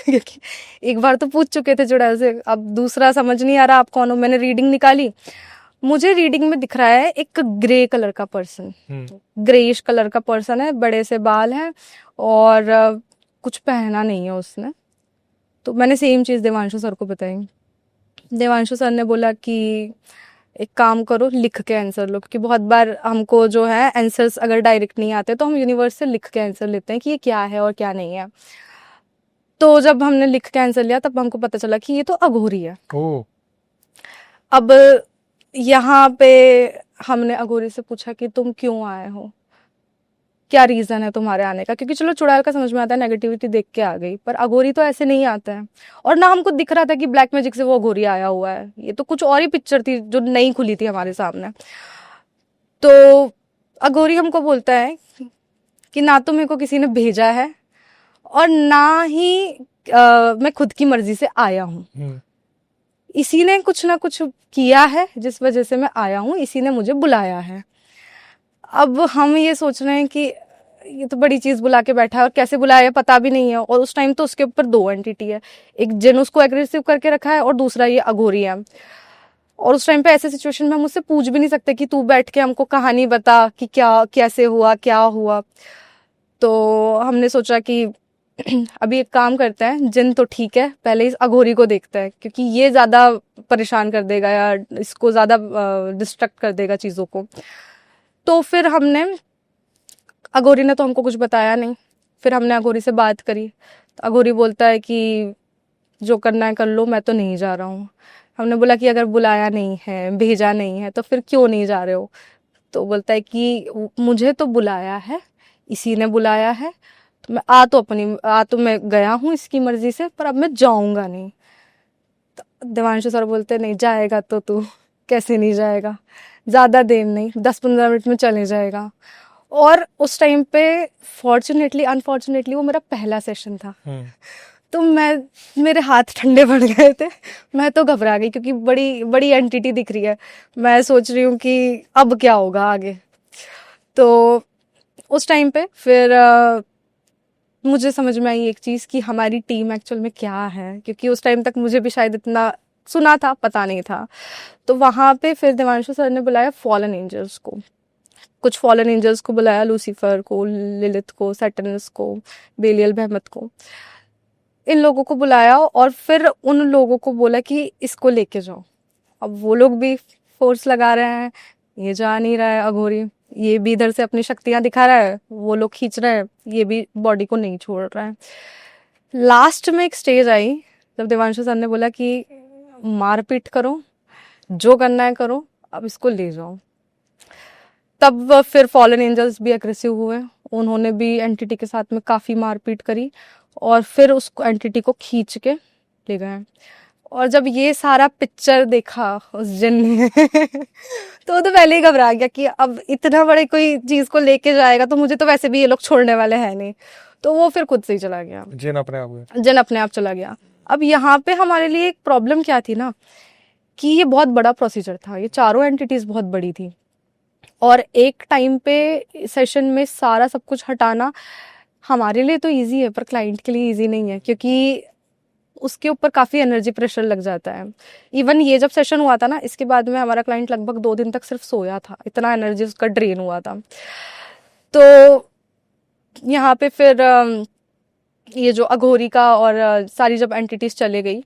क्योंकि एक बार तो पूछ चुके थे जुड़ैल से, अब दूसरा समझ नहीं आ रहा आप कौन हो। मैंने रीडिंग निकाली, मुझे रीडिंग में दिख रहा है एक ग्रे कलर का पर्सन, ग्रेइश कलर का पर्सन है, बड़े से बाल हैं और कुछ पहना नहीं है उसने। तो मैंने सेम चीज़ देवांशु सर को बताई। देवांशु सर ने बोला कि एक काम करो, लिख के आंसर लो, क्योंकि बहुत बार हमको जो है आंसर्स अगर डायरेक्ट नहीं आते तो हम यूनिवर्स से लिख के आंसर लेते हैं कि ये क्या है और क्या नहीं है। तो जब हमने लिख के आंसर लिया तब हमको पता चला कि ये तो अघोरी है। अब यहाँ पे हमने अघोरी से पूछा कि तुम क्यों आए हो, क्या रीजन है तुम्हारे आने का, क्योंकि चलो चुड़ैल का समझ में आता है, नेगेटिविटी देख के आ गई, पर अघोरी तो ऐसे नहीं आता है। और ना हमको दिख रहा था कि ब्लैक मैजिक से वो अघोरी आया हुआ है, ये तो कुछ और ही पिक्चर थी जो नहीं खुली थी हमारे सामने। तो अघोरी हमको बोलता है कि ना तो मेरे को किसी ने भेजा है और ना ही मैं खुद की मर्जी से आया हूँ, इसी ने कुछ ना कुछ किया है जिस वजह से मैं आया हूँ, इसी ने मुझे बुलाया है। अब हम ये सोच रहे हैं कि ये तो बड़ी चीज बुला के बैठा है और कैसे बुलाया है पता भी नहीं है। और उस टाइम तो उसके ऊपर दो एंटिटी है, एक जिन उसको एग्रेसिव करके रखा है और दूसरा ये अघोरी है। और उस टाइम पे ऐसे सिचुएशन में हम उससे पूछ भी नहीं सकते कि तू बैठ के हमको कहानी बता कि क्या कैसे हुआ क्या हुआ। तो हमने सोचा कि अभी एक काम करते हैं, जिन तो ठीक है, पहले इस अघोरी को देखते हैं, क्योंकि ये ज्यादा परेशान कर देगा या इसको ज्यादा डिस्ट्रैक्ट कर देगा चीजों को। तो फिर हमने, अघोरी ने तो हमको कुछ बताया नहीं, फिर हमने अघोरी से बात करी। तो अघोरी बोलता है कि जो करना है कर लो, मैं तो नहीं जा रहा हूँ। हमने बोला कि अगर बुलाया नहीं है, भेजा नहीं है, तो फिर क्यों नहीं जा रहे हो? तो बोलता है कि मुझे तो बुलाया है, इसी ने बुलाया है, तो मैं आ तो मैं गया हूँ इसकी मर्जी से, पर अब मैं जाऊंगा नहीं। तो देवांशु सर बोलते नहीं जाएगा तो तू कैसे नहीं जाएगा, ज्यादा देर नहीं, 10-15 मिनट में चले जाएगा। और उस टाइम पे फॉर्चुनेटली अनफॉर्चुनेटली वो मेरा पहला सेशन था। तो मेरे हाथ ठंडे पड़ गए थे, मैं तो घबरा गई, क्योंकि बड़ी बड़ी एंटिटी दिख रही है। मैं सोच रही हूँ कि अब क्या होगा आगे। तो उस टाइम पे फिर मुझे समझ में आई एक चीज़ कि हमारी टीम एक्चुअल में क्या है, क्योंकि उस टाइम तक मुझे भी शायद इतना सुना था, पता नहीं था। तो वहाँ पे फिर देवांशु सर ने बुलाया फॉलन एंजल्स को, कुछ फॉलन एंजल्स को बुलाया, लूसीफर को, लिलिथ को, सैटर्नस को, बेलियल बहमत को, इन लोगों को बुलाया और फिर उन लोगों को बोला कि इसको लेके जाओ। अब वो लोग भी फोर्स लगा रहे हैं, ये जा नहीं रहा है अघोरी, ये भी इधर से अपनी शक्तियां दिखा रहा है, वो लोग खींच रहे हैं, ये भी बॉडी को नहीं छोड़ रहा है। लास्ट में एक स्टेज आई जब देवांशु सर ने बोला कि मारपीट करो, जो करना है करो, अब इसको ले जाओ। तब फिर फॉलन एंजल्स भी अग्रेसिव हुए, उन्होंने भी एंटिटी के साथ में काफ़ी मारपीट करी और फिर उस एंटिटी को खींच के ले गए। और जब ये सारा पिक्चर देखा उस जिन ने तो पहले ही घबरा गया कि अब इतना बड़े कोई चीज़ को लेके जाएगा, तो मुझे तो वैसे भी ये लोग छोड़ने वाले हैं नहीं। तो वो फिर खुद से ही चला गया, जिन अपने आप चला गया। अब यहाँ पे हमारे लिए एक प्रॉब्लम क्या थी ना, कि ये बहुत बड़ा प्रोसीजर था, ये चारों एंटिटीज बहुत बड़ी थी और एक टाइम पे सेशन में सारा सब कुछ हटाना हमारे लिए तो इजी है, पर क्लाइंट के लिए इजी नहीं है, क्योंकि उसके ऊपर काफ़ी एनर्जी प्रेशर लग जाता है। इवन ये जब सेशन हुआ था ना, इसके बाद में हमारा क्लाइंट लगभग 2 दिन तक सिर्फ सोया था, इतना एनर्जी उसका ड्रेन हुआ था। तो यहाँ पे फिर ये जो अघोरी का और सारी जब एंटिटीज चले गई,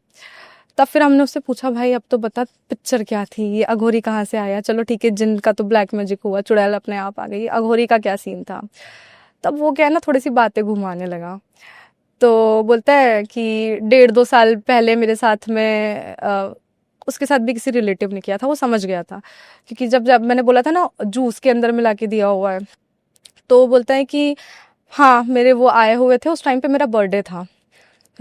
तब फिर हमने उससे पूछा भाई अब तो बता पिक्चर क्या थी, ये अघोरी कहाँ से आया, चलो ठीक है जिन का तो ब्लैक मैजिक हुआ, चुड़ैल अपने आप आ गई, अघोरी का क्या सीन था। तब वो क्या है ना, थोड़ी सी बातें घुमाने लगा। तो बोलता है कि 1.5-2 साल पहले मेरे साथ में उसके साथ भी किसी रिलेटिव ने किया था, वो समझ गया था, क्योंकि जब जब मैंने बोला था ना जूस के अंदर मिला के दिया हुआ है, तो बोलता है कि हाँ मेरे वो आए हुए थे, उस टाइम पे मेरा बर्थडे था,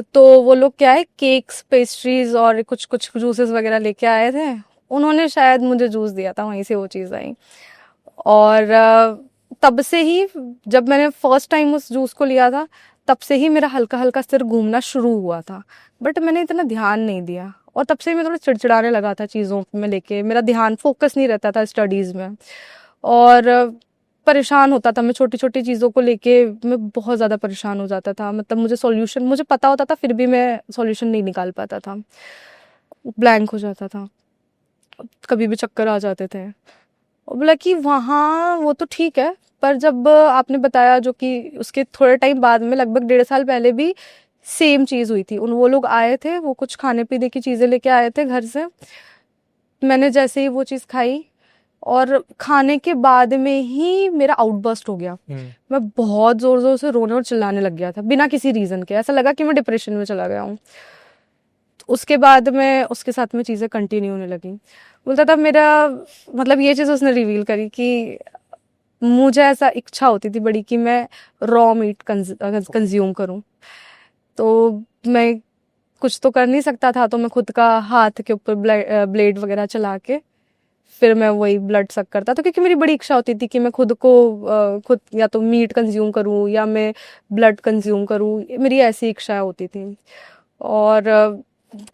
तो वो लोग क्या है केक्स पेस्ट्रीज और कुछ कुछ जूसेस वगैरह लेके आए थे, उन्होंने शायद मुझे जूस दिया था, वहीं से वो चीज़ आई। और तब से ही जब मैंने फर्स्ट टाइम उस जूस को लिया था, तब से ही मेरा हल्का हल्का सिर घूमना शुरू हुआ था, बट मैंने इतना ध्यान नहीं दिया, और तब से ही मैं थोड़ा चिड़चिड़ाने लगा था चीज़ों में लेके, मेरा ध्यान फोकस नहीं रहता था स्टडीज़ में, और परेशान होता था मैं छोटी छोटी चीज़ों को लेके, मैं बहुत ज़्यादा परेशान हो जाता था, मतलब मुझे सॉल्यूशन मुझे पता होता था फिर भी मैं सॉल्यूशन नहीं निकाल पाता था, ब्लैंक हो जाता था, कभी भी चक्कर आ जाते थे। और बोला कि वहाँ वो तो ठीक है, पर जब आपने बताया जो कि उसके थोड़े टाइम बाद में लगभग 1.5 साल पहले भी सेम चीज़ हुई थी, उन वो लोग आए थे, वो कुछ खाने पीने की चीज़ें लेके आए थे घर से, मैंने जैसे ही वो चीज़ खाई और खाने के बाद में ही मेरा आउटबर्स्ट हो गया, मैं बहुत जोर जोर से रोने और चिल्लाने लग गया था बिना किसी रीज़न के, ऐसा लगा कि मैं डिप्रेशन में चला गया हूँ। उसके बाद में उसके साथ में चीज़ें कंटिन्यू होने लगी, बोलता था मेरा मतलब ये चीज़ उसने रिवील करी कि मुझे ऐसा इच्छा होती थी बड़ी कि मैं रॉ मीट कंज्यूम करूं, तो मैं कुछ तो कर नहीं सकता था, तो मैं खुद का हाथ के ऊपर ब्लेड वगैरह चला के फिर मैं वही ब्लड सक करता था, क्योंकि मेरी बड़ी इच्छा होती थी कि मैं खुद को खुद या तो मीट कंज्यूम करूं या मैं ब्लड कंज्यूम करूं, मेरी ऐसी इच्छा होती थी। और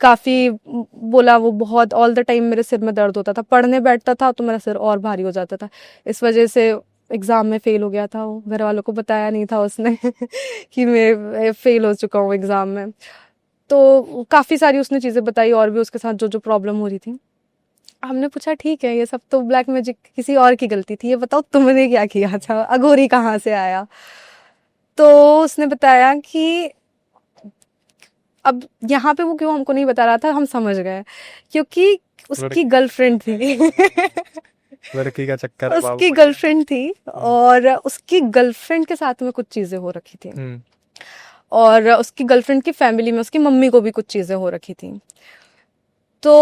काफ़ी बोला वो बहुत ऑल द टाइम मेरे सिर में दर्द होता था, पढ़ने बैठता था तो मेरा सिर और भारी हो जाता था, इस वजह से एग्ज़ाम में फ़ेल हो गया था वो, घर वालों को बताया नहीं था उसने कि मैं फ़ेल हो चुका हूँ एग्ज़ाम में। तो काफ़ी सारी उसने चीज़ें बताई और भी उसके साथ जो जो प्रॉब्लम हो रही थी। हमने पूछा ठीक है ये सब तो ब्लैक मैजिक किसी और की गलती थी, ये बताओ तुमने क्या किया था, अघोरी कहाँ से आया। तो उसने बताया कि अब यहाँ पे वो क्यों हमको नहीं बता रहा था, हम समझ गए, क्योंकि उसकी गर्लफ्रेंड थी लड़की का चक्कर है बाबू। उसकी गर्लफ्रेंड थी और उसकी गर्लफ्रेंड के साथ में कुछ चीजें हो रखी थी, और उसकी गर्लफ्रेंड की फैमिली में उसकी मम्मी को भी कुछ चीजें हो रखी थी। तो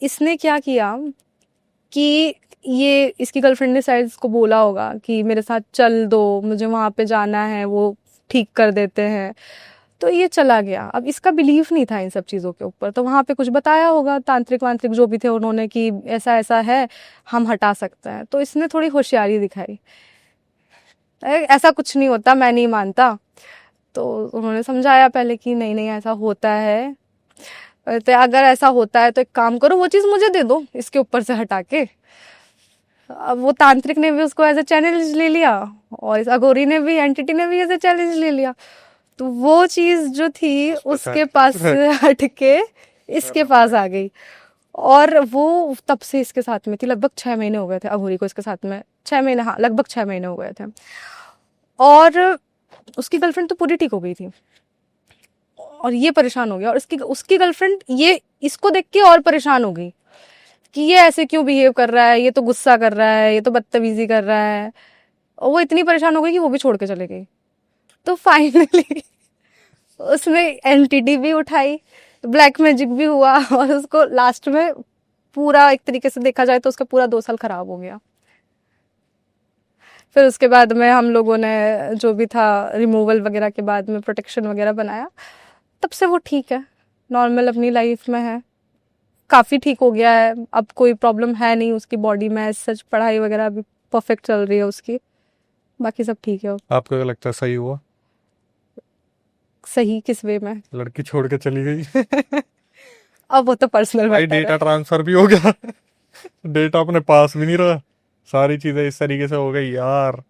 इसने क्या किया कि ये इसकी गर्लफ्रेंड ने शायद इसको बोला होगा कि मेरे साथ चल दो, मुझे वहां पे जाना है, वो ठीक कर देते हैं, तो ये चला गया। अब इसका बिलीफ नहीं था इन सब चीज़ों के ऊपर, तो वहाँ पे कुछ बताया होगा तांत्रिक वांत्रिक जो भी थे उन्होंने कि ऐसा ऐसा है, हम हटा सकते हैं, तो इसने थोड़ी होशियारी दिखाई, ऐसा कुछ नहीं होता, मैं नहीं मानता। तो उन्होंने समझाया पहले कि नहीं नहीं ऐसा होता है, तो अगर ऐसा होता है तो एक काम करो वो चीज़ मुझे दे दो इसके ऊपर से हटा के। अब वो तांत्रिक ने भी उसको एज ए चैलेंज ले लिया, और इस अघोरी ने भी एंटिटी ने भी एज ए चैलेंज ले लिया, तो वो चीज जो थी उसके पास से हट के इसके पास आ गई, और वो तब से इसके साथ में थी, लगभग 6 महीने हो गए थे अघोरी को इसके साथ में, 6 महीने, हाँ लगभग 6 महीने हो गए थे। और उसकी गर्लफ्रेंड तो पूरी ठीक हो गई थी, और ये परेशान हो गया, और इसकी उसकी गर्लफ्रेंड ये इसको देख के और परेशान हो गई कि ये ऐसे क्यों बिहेव कर रहा है, ये तो गुस्सा कर रहा है, ये तो बदतमीजी कर रहा है, और वो इतनी परेशान हो गई कि वो भी छोड़ के चले गई। तो फाइनली उसने एंटिटी भी उठाई, ब्लैक मैजिक भी हुआ, और उसको लास्ट में पूरा एक तरीके से देखा जाए तो उसका पूरा 2 साल खराब हो गया। फिर उसके बाद में हम लोगों ने जो भी था रिमूवल वगैरह के बाद में प्रोटेक्शन वगैरह बनाया, तब से वो ठीक है, नॉर्मल अपनी लाइफ में है, काफ़ी ठीक हो गया है, अब कोई प्रॉब्लम है नहीं उसकी बॉडी में, सच पढ़ाई वगैरह भी परफेक्ट चल रही है उसकी, बाकी सब ठीक है। आपको क्या लगता है सही हुआ? सही किस वे में? लड़की छोड़ के चली गई अब वो तो पर्सनल भाई मैटर है। डेटा ट्रांसफर भी हो गया डेटा अपने पास भी नहीं रहा, सारी चीजें इस तरीके से हो गई यार,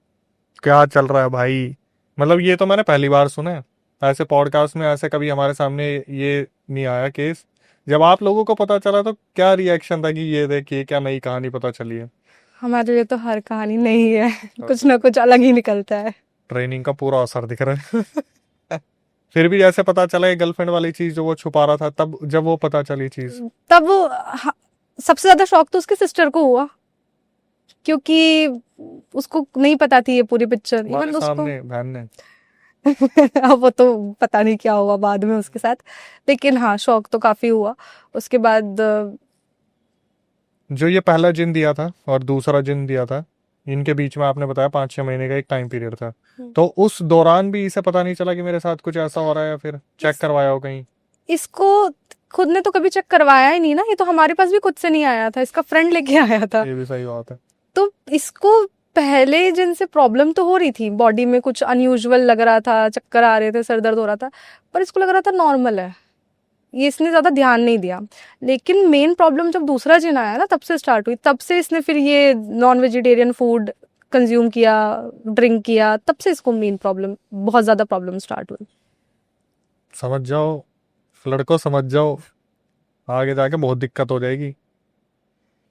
क्या चल रहा है भाई। मतलब ये तो मैंने पहली बार सुना है ऐसे पॉडकास्ट में ऐसे कभी हमारे सामने ये नहीं आया केस। जब आप लोगों को पता चला तो क्या रिएक्शन था कि ये देखिए क्या नई कहानी पता चली है? हमारे लिए तो हर कहानी नहीं है, कुछ ना कुछ अलग ही निकलता है। ट्रेनिंग का पूरा असर दिख रहा है। फिर भी जैसे पता चला ये गर्लफ्रेंड वाली चीज जो वो छुपा रहा था, तब जब वो पता चली चीज, तब वो सबसे ज्यादा शौक तो उसके सिस्टर को हुआ, क्योंकि उसको नहीं पता थी ये पूरी पिक्चर। हमारे इवन उसको सामने बहन ने। अब वो तो पता नहीं क्या हुआ बाद में उसके साथ, लेकिन हाँ शौक तो काफी हुआ। उसके बाद जो ये पहला जिन दिया था और दूसरा जिन दिया था, इनके बीच में आपने बताया 5-6 महीने का एक टाइम पीरियड था, तो उस दौरान भी इसे पता नहीं चला कि मेरे साथ कुछ ऐसा हो रहा है, या फिर चेक करवाया हो कहीं? इसको खुद ने तो कभी चेक करवाया ही नहीं ना, ये तो हमारे पास भी खुद से नहीं आया था, इसका फ्रेंड लेके आया था। ये भी सही बात है। तो इसको पहले जिनसे प्रॉब्लम तो हो रही थी, बॉडी में कुछ अनयूजुअल लग रहा था, चक्कर आ रहे थे, सर दर्द हो रहा था, पर इसको लग रहा था नॉर्मल है, ये इसने ज्यादा ध्यान नहीं दिया। लेकिन मेन प्रॉब्लम जब दूसरा जिन आया ना तब से स्टार्ट हुई, तब से इसने फिर ये नॉन वेजिटेरियन फूड कंज्यूम किया, ड्रिंक किया, तब से इसको मेन प्रॉब्लम, बहुत ज्यादा प्रॉब्लम स्टार्ट हुई। समझ जाओ लड़कों, समझ जाओ, आगे जाके बहुत दिक्कत हो जाएगी।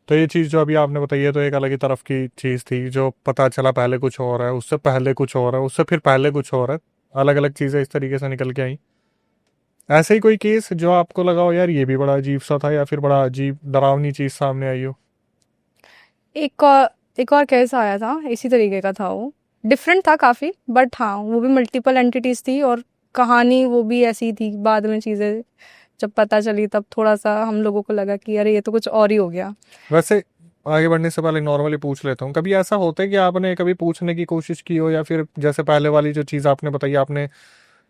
तो ये चीज़ जो अभी आपने बताई है तो एक अलग ही तरफ की चीज़ थी, जो पता चला पहले कुछ और है, उससे पहले कुछ और है, उससे फिर पहले कुछ और है, अलग अलग चीज़ें इस तरीके से निकल के आई। ऐसे ही कोई केस जो आपको लगा हो यार ये भी बड़ा अजीब सा था, या फिर बड़ा अजीब डरावनी चीज़ सामने आई हो? एक और केस आया था, इसी तरीके का था, वो डिफरेंट था काफी, बट हाँ वो भी मल्टीपल एंटिटीज थी और कहानी वो भी ऐसी थी। बाद में चीजें जब पता चली तब थोड़ा सा हम लोगों को लगा कि अरे ये तो कुछ और ही हो गया। वैसे आगे बढ़ने से पहले नॉर्मली पूछ लेता हूँ, कभी ऐसा होता है कि आपने कभी पूछने की कोशिश की हो, या फिर जैसे पहले वाली जो चीज़ आपने बताई, आपने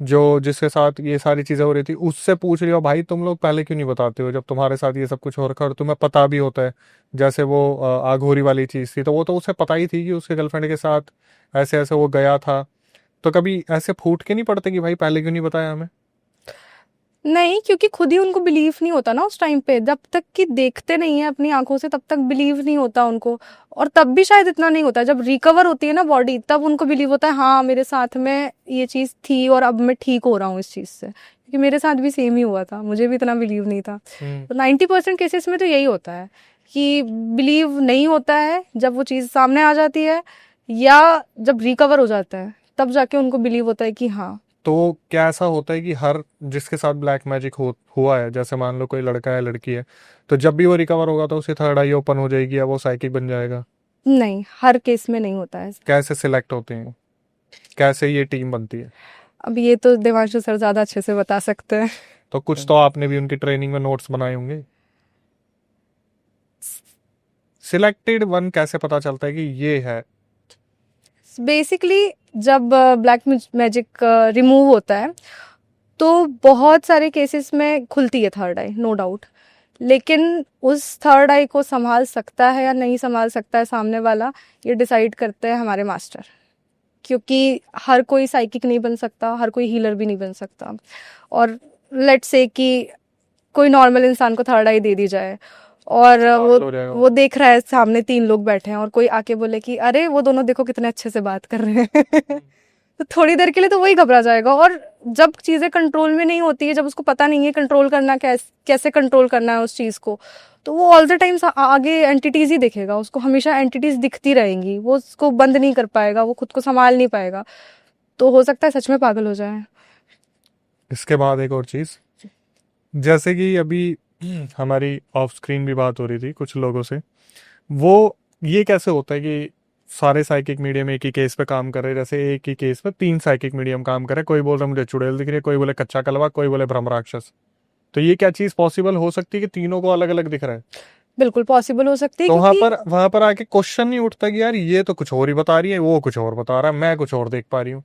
जो जिसके साथ ये सारी चीज़ें हो रही थी उससे पूछ रही हो भाई तुम लोग पहले क्यों नहीं बताते हो जब तुम्हारे साथ ये सब कुछ हो रखा है और तुम्हें पता भी होता है? जैसे वो आघोरी वाली चीज़ थी, तो वो तो उसे पता ही थी कि उसके गर्लफ्रेंड के साथ ऐसे ऐसे वो गया था, तो कभी ऐसे फूट के नहीं पड़ते कि भाई पहले क्यों नहीं बताया हमें? नहीं, क्योंकि खुद ही उनको बिलीव नहीं होता ना उस टाइम पे, जब तक कि देखते नहीं है अपनी आंखों से तब तक बिलीव नहीं होता उनको। और तब भी शायद इतना नहीं होता, जब रिकवर होती है ना बॉडी तब उनको बिलीव होता है, हाँ मेरे साथ में ये चीज़ थी और अब मैं ठीक हो रहा हूँ इस चीज़ से। क्योंकि मेरे साथ भी सेम ही हुआ था, मुझे भी इतना बिलीव नहीं था। तो 90% केसेस में तो यही होता है कि बिलीव नहीं होता है, जब वो चीज़ सामने आ जाती है या जब रिकवर हो जाता है तब जाके उनको बिलीव होता है कि हाँ। तो क्या ऐसा होता है कि हर जिसके साथ ब्लैक मैजिक हुआ है, जैसे मान लो कोई लड़का है लड़की है, तो जब भी वो रिकवर होगा तो उसे थर्ड आई ओपन हो जाएगी या वो साइकिक बन जाएगा? नहीं, हर केस में नहीं होता है। कैसे सिलेक्ट होते हैं, कैसे ये टीम बनती है? अब ये तो देवांशु सर ज्यादा अच्छे से बता सकते हैं। तो कुछ तो आपने भी उनकी ट्रेनिंग में नोट्स बनाए होंगे। सिलेक्टेड वन कैसे पता चलता है कि ये है? बेसिकली जब ब्लैक मैजिक रिमूव होता है तो बहुत सारे केसेस में खुलती है थर्ड आई, नो डाउट। लेकिन उस थर्ड आई को संभाल सकता है या नहीं संभाल सकता है सामने वाला, ये डिसाइड करते हैं हमारे मास्टर। क्योंकि हर कोई साइकिक नहीं बन सकता, हर कोई हीलर भी नहीं बन सकता। और लेट्स से कि कोई नॉर्मल इंसान को थर्ड आई दे दी जाए और वो देख रहा है सामने 3 लोग बैठे हैं और कोई आके बोले कि अरे वो दोनों देखो कितने अच्छे से बात कर रहे हैं तो थोड़ी देर के लिए तो वही घबरा जाएगा। और जब चीजें कंट्रोल में नहीं होती है, जब उसको पता नहीं है कंट्रोल करना, कैसे कंट्रोल करना है उस चीज को, तो वो ऑल द टाइम आगे एंटिटीज ही दिखेगा, उसको हमेशा एंटिटीज दिखती रहेंगी, वो उसको बंद नहीं कर पाएगा, वो खुद को संभाल नहीं पाएगा। तो हो सकता है सच में पागल हो जाए। इसके बाद एक और चीज, जैसे कि अभी हमारी ऑफ स्क्रीन भी बात हो रही थी कुछ लोगों से, वो ये कैसे होता है कि सारे साइकिक मीडियम एक ही केस पे काम कर रहे हैं? जैसे एक ही केस पे 3 साइकिक मीडियम काम कर रहे हैं, कोई बोल रहा है मुझे चुड़ैल दिख रही है, कोई बोले कच्चा कलवा, कोई बोले ब्रह्म राक्षस। तो ये क्या चीज पॉसिबल हो सकती है कि तीनों को अलग अलग दिख रहा है? बिल्कुल पॉसिबल हो सकती है। तो वहां पर आके क्वेश्चन नहीं उठता कि यार ये तो कुछ और ही बता रही है, वो कुछ और बता रहा है, मैं कुछ और देख पा रही हूँ?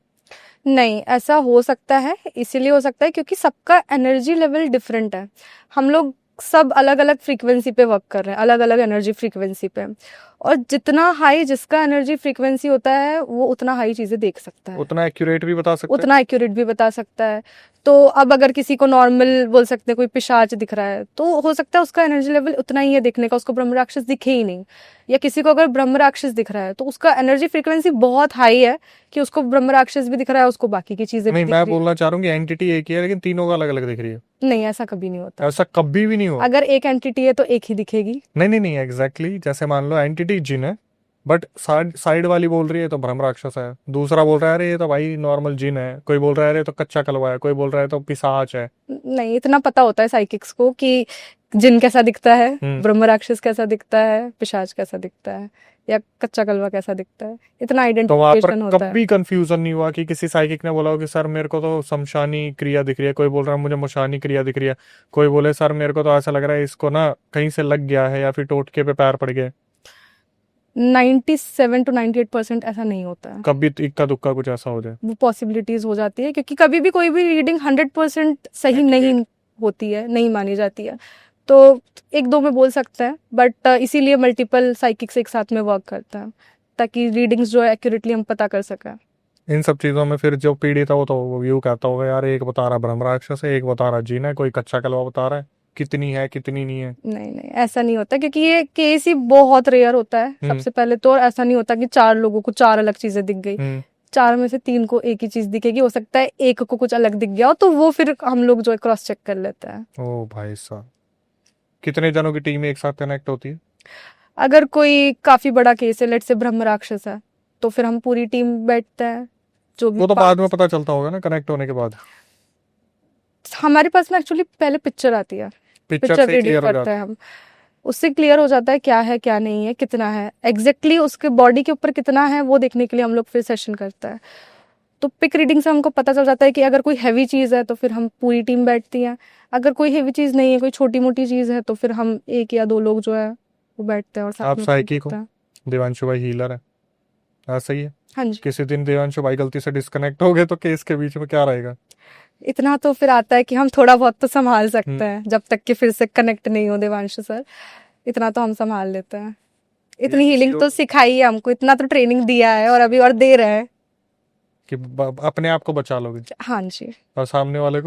नहीं, ऐसा हो सकता है, इसीलिए हो सकता है क्योंकि सबका एनर्जी लेवल डिफरेंट है। हम लोग सब अलग अलग फ्रीक्वेंसी पे वर्क कर रहे हैं, अलग अलग एनर्जी फ्रीक्वेंसी पे। और जितना हाई जिसका एनर्जी फ्रीक्वेंसी होता है वो उतना हाई चीजें देख सकता है, उतना एक्यूरेट भी बता सकते हैं। उतना एक्यूरेट भी बता सकता है। तो अब अगर किसी को नॉर्मल बोल सकते हैं, कोई पिशाच दिख रहा है तो हो सकता है उसका एनर्जी लेवल उतना ही है देखने का, उसको ब्रह्म राक्षस दिखे ही नहीं। या किसी को अगर ब्रह्म राक्षस दिख रहा है तो उसका एनर्जी फ्रीक्वेंसी बहुत हाई है कि उसको ब्रह्म राक्षस भी दिख रहा है, उसको बाकी की चीजें भी नहीं, दिख मैं रही है। बोलना चाह रहा हूँ कि एंटिटी एक ही है लेकिन तीनों का अलग अलग दिख रही है। नहीं, ऐसा कभी नहीं होता। ऐसा कभी भी नहीं हुआ। अगर एक एंटिटी है तो एक ही दिखेगी। नहीं नहीं नहीं, एग्जैक्टली जैसे मान लो एंटिटी जिन है, बट साइड वाली बोल रही है तो ब्रह्म राक्षस है, दूसरा बोल रहा है अरे ये तो भाई नॉर्मल जिन है, कोई बोल रहा है अरे ये तो कच्चा कलवा है, कोई बोल रहा है तो पिशाच है। नहीं, इतना पता होता है साइकिक्स को कि जिन कैसा दिखता है, ब्रह्म राक्षस कैसा दिखता है, पिशाच कैसा दिखता है, या कच्चा कलवा कैसा दिखता है, इतना तो वहां पर आइडेंटिफिकेशन होता है। कभी कंफ्यूजन नहीं हुआ कि किसी साइकिक ने बोला हो कि सर मेरे को तो शमशानी क्रिया दिख रही है, कोई बोल रहा है मुझे मशानी क्रिया दिख रही है, कोई बोले सर मेरे को तो ऐसा लग रहा है इसको ना कहीं से लग गया है या फिर टोटके पे पैर पड़ गए? 97 to 98% ऐसा नहीं होता है। कभी इक्का दुक्का कुछ ऐसा हो जाए? वो पॉसिबिलिटीज हो जाती है, क्योंकि कभी भी कोई भी रीडिंग 100% सही नहीं होती है, नहीं मानी जाती है। तो एक दो में बोल सकते हैं, बट इसीलिए मल्टीपल साइकिक्स एक साथ में वर्क करता है ताकि रीडिंग्स जो है एक्यूरेटली हम पता कर सकें। इन सब चीजों में फिर जो पीड़ित है वो तो वो यूं कहता होगा यार एक बता रहा ब्रह्म राक्षस है, एक बता रहा जीन है, कोई कच्चा कलवा बता रहा है, कितनी है कितनी नहीं है? नहीं नहीं, ऐसा नहीं होता, क्योंकि ये केस ही बहुत रेयर होता है। सबसे पहले तो, और ऐसा नहीं होता कि 4 लोगों को 4 अलग चीजें दिख गई। 4 में से 3 को एक ही चीज दिखेगी, हो सकता है एक को कुछ अलग दिख गया हो, तो वो फिर हम लोग जो है क्रॉस चेक कर लेते हैं। ओ भाई साहब, कितने जनों की टीम एक साथ कनेक्ट होती है? अगर कोई काफी बड़ा केस है, लेट से ब्रह्म राक्षस है, तो फिर हम पूरी टीम बैठते हैं। जो भी वो तो बाद में पता चलता होगा ना कनेक्ट होने के बाद? हमारे पास में एक्चुअली पहले पिक्चर आती है, पिक्चर से रीडिंग क्लियर हो करते जाता हैं हम, उससे क्लियर हो जाता है क्या है क्या नहीं है, कितना है एग्जैक्टली उसके बॉडी के ऊपर कितना है, वो देखने के लिए हम लोग फिर सेशन करते हैं। तो पिक रीडिंग से हमको पता चल जाता है कि अगर कोई हैवी चीज़ है तो फिर हम पूरी टीम बैठती है, अगर कोई हैवी चीज़ नहीं है, कोई छोटी मोटी चीज़ है, तो फिर हम 1 या 2 लोग जो है वो बैठते हैं और साथ आप में साइकिक हो, करते हैं। देवांशु भाई हीलर है, ऐसा ही है? हाँ जी, किसी दिन देवांशु भाई गलती से डिस्कनेक्ट हो गए तो केस के बीच में क्या रहेगा? इतना तो फिर आता है कि हम थोड़ा बहुत तो संभाल सकते हैं, जब तक कि फिर से कनेक्ट नहीं हो देवांशु सर, इतना तो हम संभाल लेते हैं। इतनी हीलिंग तो सिखाई है हमको, इतना तो ट्रेनिंग दिया है और अभी और दे रहे हैं कि अपने आप को बचा लोगे हाँ जी, और सामने वाले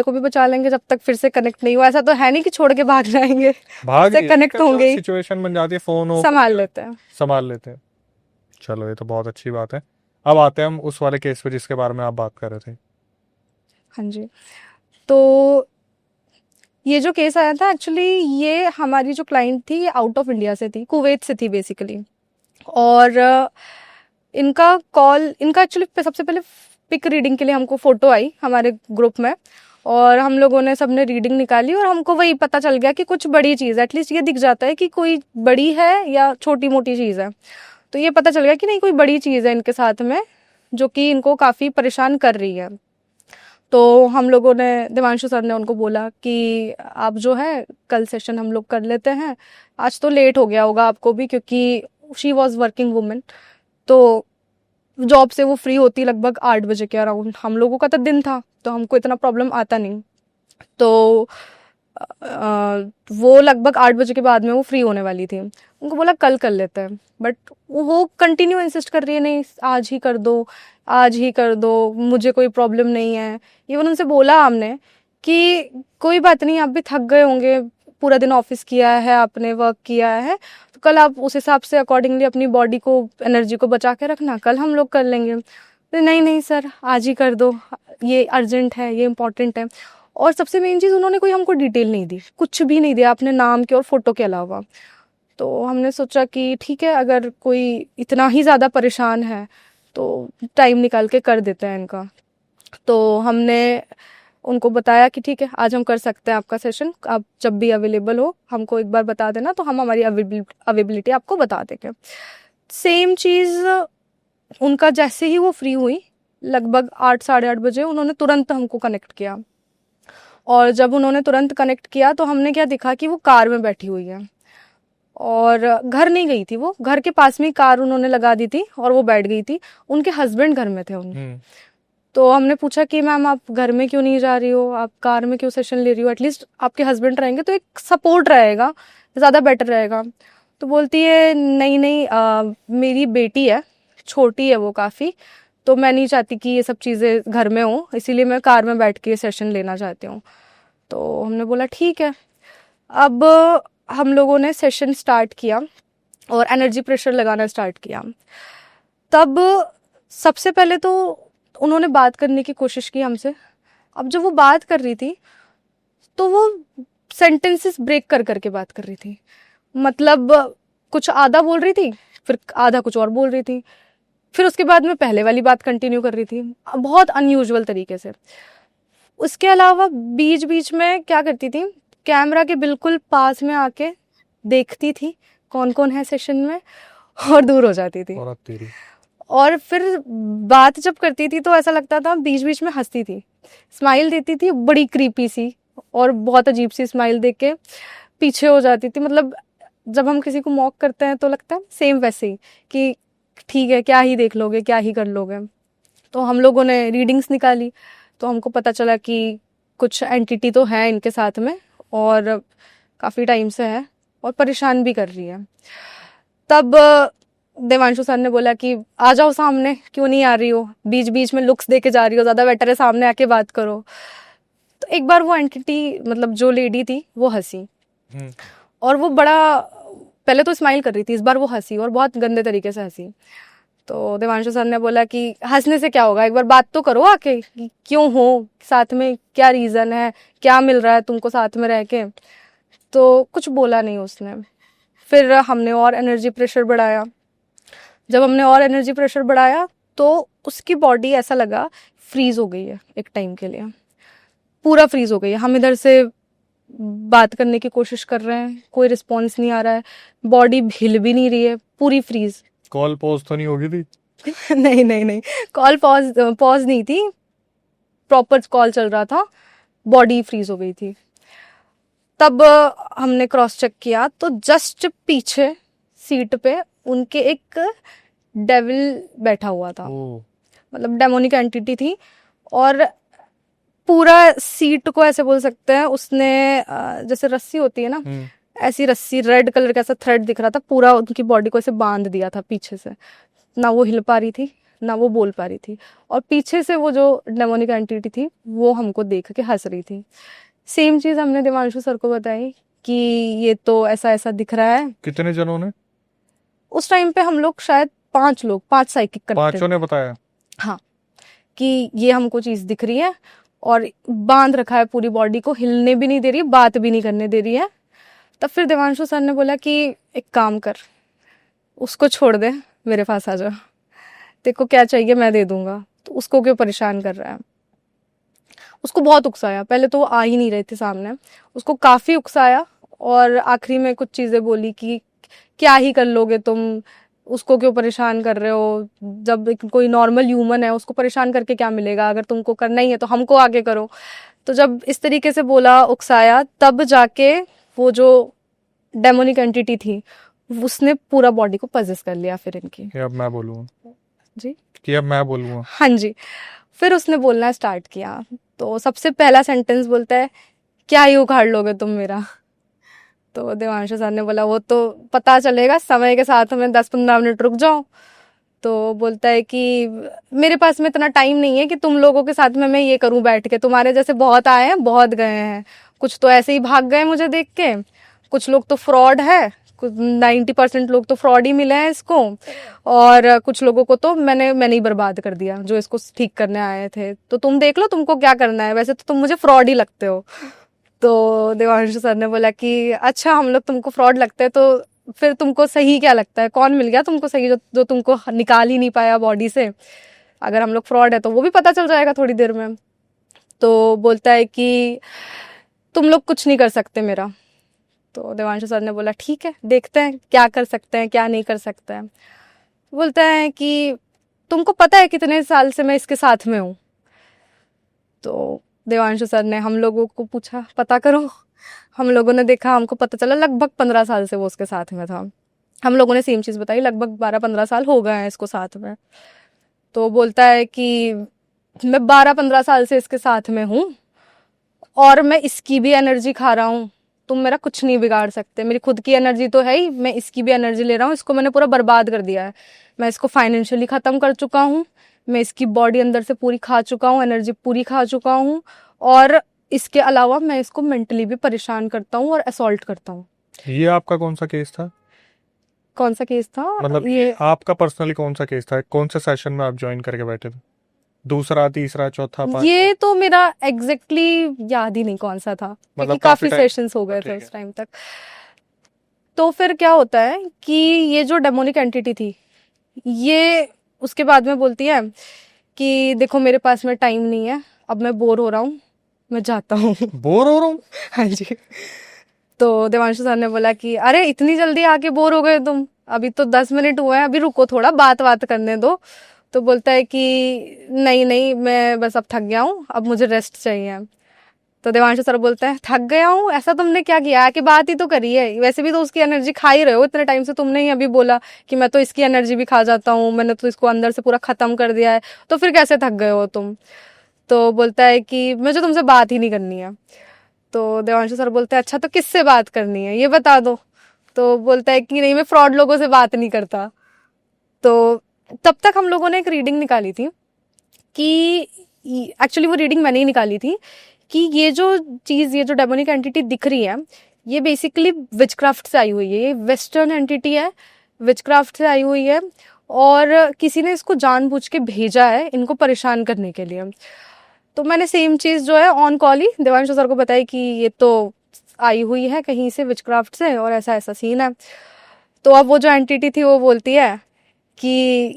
को भी बचा लेंगे जब तक फिर से कनेक्ट नहीं हुआ। ऐसा तो है नहीं कि छोड़ के भाग जाएंगे, भाग से कनेक्ट होंगे ही, सिचुएशन बन जाती है, फोन हो संभाल लेते हैं। चलो ये तो बहुत अच्छी बात है। अब आते हैं हम उस वाले केस पे जिसके बारे में आप बात कर रहे थे। हाँ जी, तो ये जो केस आया था एक्चुअली, ये हमारी जो क्लाइंट थी ये आउट ऑफ इंडिया से थी, कुवैत से थी बेसिकली। और इनका एक्चुअली सबसे पहले पिक रीडिंग के लिए हमको फोटो आई हमारे ग्रुप में, और हम लोगों ने सबने रीडिंग निकाली और हमको वही पता चल गया कि कुछ बड़ी चीज़, एटलीस्ट ये दिख जाता है कि कोई बड़ी है या छोटी मोटी चीज़ है। तो ये पता चल गया कि नहीं, कोई बड़ी चीज़ है इनके साथ में जो कि इनको काफ़ी परेशान कर रही है। तो हम लोगों ने, देवांशु सर ने उनको बोला कि आप जो है कल सेशन हम लोग कर लेते हैं, आज तो लेट हो गया होगा आपको भी, क्योंकि शी वॉज वर्किंग वुमेन, तो जॉब से वो फ्री होती लगभग 8 बजे के अराउंड। हम लोगों का तो दिन था तो हमको इतना प्रॉब्लम आता नहीं, तो वो लगभग 8 बजे के बाद में वो फ्री होने वाली थी। उनको बोला कल कर लेते हैं, बट वो कंटिन्यू इंसिस्ट कर रही है, नहीं आज ही कर दो, आज ही कर दो, मुझे कोई प्रॉब्लम नहीं है। इवन उनसे बोला हमने कि कोई बात नहीं, आप भी थक गए होंगे, पूरा दिन ऑफिस किया है आपने, वर्क किया है, तो कल आप उस हिसाब से अकॉर्डिंगली अपनी बॉडी को, एनर्जी को बचा के रखना, कल हम लोग कर लेंगे। तो नहीं सर आज ही कर दो, ये अर्जेंट है, ये इम्पोर्टेंट है। और सबसे मेन चीज़, उन्होंने कोई हमको डिटेल नहीं दी, कुछ भी नहीं दिया अपने नाम के और फोटो के अलावा। तो हमने सोचा कि ठीक है, अगर कोई इतना ही ज़्यादा परेशान है तो टाइम निकाल के कर देते हैं इनका। तो हमने उनको बताया कि ठीक है, आज हम कर सकते हैं आपका सेशन, आप जब भी अवेलेबल हो हमको एक बार बता देना, तो हम हमारी अवेलेबिलिटी आपको बता देंगे। सेम चीज़ उनका, जैसे ही वो फ्री हुई लगभग 8 साढ़े 8 बजे, उन्होंने तुरंत हमको कनेक्ट किया। और जब उन्होंने तुरंत कनेक्ट किया तो हमने क्या देखा कि वो कार में बैठी हुई है, और घर नहीं गई थी, वो घर के पास में ही कार उन्होंने लगा दी थी और वो बैठ गई थी। उनके हस्बैंड घर में थे उनके। तो हमने पूछा कि मैम आप घर में क्यों नहीं जा रही हो, आप कार में क्यों सेशन ले रही हो, एटलीस्ट आपके हस्बैंड रहेंगे तो एक सपोर्ट रहेगा, ज़्यादा बेटर रहेगा। तो बोलती है नहीं नहीं मेरी बेटी है, छोटी है वो काफ़ी, तो मैं नहीं चाहती कि ये सब चीज़ें घर में हो, इसीलिए मैं कार में बैठ के सेशन लेना चाहती हूँ। तो हमने बोला ठीक है। अब हम लोगों ने सेशन स्टार्ट किया और एनर्जी प्रेशर लगाना स्टार्ट किया। तब सबसे पहले तो उन्होंने बात करने की कोशिश की हमसे। अब जब वो बात कर रही थी तो वो सेंटेंसेस ब्रेक कर करके बात कर रही थी। मतलब कुछ आधा बोल रही थी, फिर आधा कुछ और बोल रही थी, फिर उसके बाद में पहले वाली बात कंटिन्यू कर रही थी, बहुत अनयूजुअल तरीके से। उसके अलावा बीच बीच में क्या करती थी, कैमरा के बिल्कुल पास में आके देखती थी कौन कौन है सेशन में और दूर हो जाती थी। और तेरी और फिर बात जब करती थी तो ऐसा लगता था, बीच बीच में हंसती थी, स्माइल देती थी बड़ी क्रीपी सी, और बहुत अजीब सी स्माइल देख के पीछे हो जाती थी। मतलब जब हम किसी को मॉक करते हैं तो लगता है सेम वैसे ही कि ठीक है, क्या ही देख लोगे, क्या ही कर लोगे। तो हम लोगों ने रीडिंग्स निकाली तो हमको पता चला कि कुछ एंटिटी तो है इनके साथ में और काफ़ी टाइम से है और परेशान भी कर रही है। तब देवांशु सर ने बोला कि आ जाओ सामने, क्यों नहीं आ रही हो, बीच बीच में लुक्स दे के जा रही हो, ज़्यादा बेटर है सामने आके बात करो। तो एक बार वो एंटिटी, मतलब जो लेडी थी, वो हंसी और वो बड़ा, पहले तो स्माइल कर रही थी, इस बार वो हंसी और बहुत गंदे तरीके से हंसी। तो देवांशु सर ने बोला कि हंसने से क्या होगा, एक बार बात तो करो आके कि क्यों हो साथ में, क्या रीज़न है, क्या मिल रहा है तुमको साथ में रह के। तो कुछ बोला नहीं उसने। फिर हमने और एनर्जी प्रेशर बढ़ाया। जब हमने और एनर्जी प्रेशर बढ़ाया तो उसकी बॉडी ऐसा लगा फ्रीज हो गई है, एक टाइम के लिए पूरा फ्रीज हो गई है। हम इधर से बात करने की कोशिश कर रहे हैं, कोई रिस्पॉन्स नहीं आ रहा है, बॉडी हिल भी नहीं रही है, पूरी फ्रीज। कॉल पॉज तो नहीं होगी थी? नहीं नहीं नहीं, कॉल पॉज नहीं थी, प्रॉपर कॉल चल रहा था, बॉडी फ्रीज हो गई थी। तब हमने क्रॉस चेक किया तो जस्ट पीछे सीट पे उनके एक डेविल बैठा हुआ था, मतलब डेमोनिक एंटिटी थी। और पूरा सीट को ऐसे बोल सकते हैं उसने जैसे रस्सी होती है ना, ऐसी रस्सी रेड कलर का ऐसा थ्रेड दिख रहा था, पूरा उनकी बॉडी को ऐसे बांध दिया था पीछे से। ना वो हिल पा रही थी, ना वो बोल पा रही थी, और पीछे से वो जो डेमोनिक एंटिटी थी वो हमको देख के हंस रही थी। सेम चीज हमने देवांशु सर को बताई कि ये तो ऐसा ऐसा दिख रहा है। कितने जनों ने? उस टाइम पे हम लोग शायद 5 साइकिक करते थे। 5 ने बताया? हाँ, कि ये हमको चीज दिख रही है और बांध रखा है पूरी बॉडी को, हिलने भी नहीं दे रही, बात भी नहीं करने दे रही है। तब फिर देवांशु सर ने बोला कि एक काम कर, उसको छोड़ दे, मेरे पास आ जा, तेरे को क्या चाहिए मैं दे दूंगा, तो उसको क्यों परेशान कर रहा है। उसको बहुत उकसाया, पहले तो वो आ ही नहीं रहे थे सामने, उसको काफी उकसाया और आखिरी में कुछ चीजें बोली कि क्या ही कर लोगे तुम, उसको क्यों परेशान कर रहे हो, जब कोई नॉर्मल ह्यूमन है उसको परेशान करके क्या मिलेगा, अगर तुमको करना ही है तो हमको आगे करो। तो जब इस तरीके से बोला, उकसाया, तब जाके वो जो डेमोनिक एंटिटी थी उसने पूरा बॉडी को पजेस कर लिया फिर इनकी। कि अब मैं बोलूँगा? जी, कि अब मैं बोलूँगा? हाँ जी। फिर उसने बोलना स्टार्ट किया तो सबसे पहला सेंटेंस बोलता है, क्या ही उखाड़ लोगे तुम मेरा। तो देवांशु सर ने बोला वो तो पता चलेगा समय के साथ, में 10-15 मिनट रुक जाओ। तो बोलता है कि मेरे पास में इतना टाइम नहीं है कि तुम लोगों के साथ में मैं ये करूं बैठ के, तुम्हारे जैसे बहुत आए हैं बहुत गए हैं, कुछ तो ऐसे ही भाग गए मुझे देख के, कुछ लोग तो फ्रॉड है, कुछ 90% लोग तो फ्रॉड ही मिले हैं इसको, और कुछ लोगों को तो मैंने ही बर्बाद कर दिया जो इसको ठीक करने आए थे। तो तुम देख लो तुमको क्या करना है, वैसे तो तुम मुझे फ्रॉड ही लगते हो। तो देवांशु सर ने बोला कि अच्छा हम लोग तुमको फ्रॉड लगते हैं, तो फिर तुमको सही क्या लगता है, कौन मिल गया तुमको सही जो तुमको निकाल ही नहीं पाया बॉडी से। अगर हम लोग फ्रॉड है तो वो भी पता चल जाएगा थोड़ी देर में। तो बोलता है कि तुम लोग कुछ नहीं कर सकते मेरा। तो देवांशु सर ने बोला ठीक है, देखते हैं क्या कर सकते हैं क्या नहीं कर सकते हैं। बोलता है कि तुमको पता है कितने साल से मैं इसके साथ में हूँ। तो देवांशु सर ने हम लोगों को पूछा पता करो। हम लोगों ने देखा, हमको पता चला लगभग 15 साल से वो उसके साथ में था। हम लोगों ने सेम चीज़ बताई, लगभग 12-15 साल हो गए हैं इसको साथ में। तो बोलता है कि मैं 12-15 साल से इसके साथ में हूँ और मैं इसकी भी एनर्जी खा रहा हूँ तुम मेरा कुछ नहीं बिगाड़ सकते, मेरी खुद की एनर्जी तो है ही, मैं इसकी भी एनर्जी ले रहा हूँ, इसको मैंने पूरा बर्बाद कर दिया है, मैं इसको फाइनेंशियली ख़त्म कर चुका हूँ, मैं इसकी बॉडी अंदर से पूरी खा चुका हूँ, एनर्जी पूरी खा चुका हूँ, और इसके अलावा मैं इसको मेंटली भी परेशान करता हूँ और असॉल्ट करता हूँ। ये आपका कौन सा केस था? कौन सा केस था? मतलब ये आपका पर्सनली कौन सा केस था? कौन से सेशन में आप ज्वाइन करके बैठे थे? दूसरा, तीसरा, चौथा, पांचवा? ये तो मेरा एग्जैक्टली याद ही नहीं कौन सा था, क्योंकि मतलब काफी टाइम। सेशंस हो गए ठीक थे है। उस टाइम तक। तो फिर क्या होता है कि ये जो डेमोनिक एंटिटी थी, ये उसके बाद में बोलती है कि देखो मेरे पास में टाइम नहीं है, अब मैं बोर हो रहा हूँ, मैं जाता हूँ। बोर हो रहा हूँ? हाँ जी। तो देवांशु सर ने बोला कि अरे इतनी जल्दी आके बोर हो गए तुम, अभी तो 10 मिनट हुए हैं, अभी रुको थोड़ा, बात करने दो। तो बोलता है कि नहीं नहीं, मैं बस अब थक गया हूँ, अब मुझे रेस्ट चाहिए। तो देवांशु सर बोलता है थक गया हूँ, ऐसा तुमने क्या किया, आके बात ही तो करी है, वैसे भी तो उसकी एनर्जी खा ही रहे हो इतने टाइम से, तुमने ही अभी बोला कि मैं तो इसकी एनर्जी भी खा जाता हूँ, मैंने तो इसको अंदर से पूरा खत्म कर दिया है, तो फिर कैसे थक गए हो तुम? तो बोलता है कि मुझे तुमसे बात ही नहीं करनी है। तो देवांशु सर बोलते हैं अच्छा तो किससे बात करनी है ये बता दो। तो बोलता है कि नहीं, मैं फ्रॉड लोगों से बात नहीं करता। तो तब तक हम लोगों ने एक रीडिंग निकाली थी कि एक्चुअली वो रीडिंग मैंने ही निकाली थी कि ये जो चीज़, ये जो डेमोनिक एंटिटी दिख रही है, ये बेसिकली विचक्राफ्ट से आई हुई है, ये वेस्टर्न एंटिटी है, विचक्राफ्ट से आई हुई है, और किसी ने इसको जानबूझ के भेजा है इनको परेशान करने के लिए। तो मैंने सेम चीज़ जो है on call he Devanshu sir को बताई कि ये तो आई हुई है कहीं से विचक्राफ्ट से, और ऐसा ऐसा सीन है। तो अब वो जो एंटिटी थी वो बोलती है कि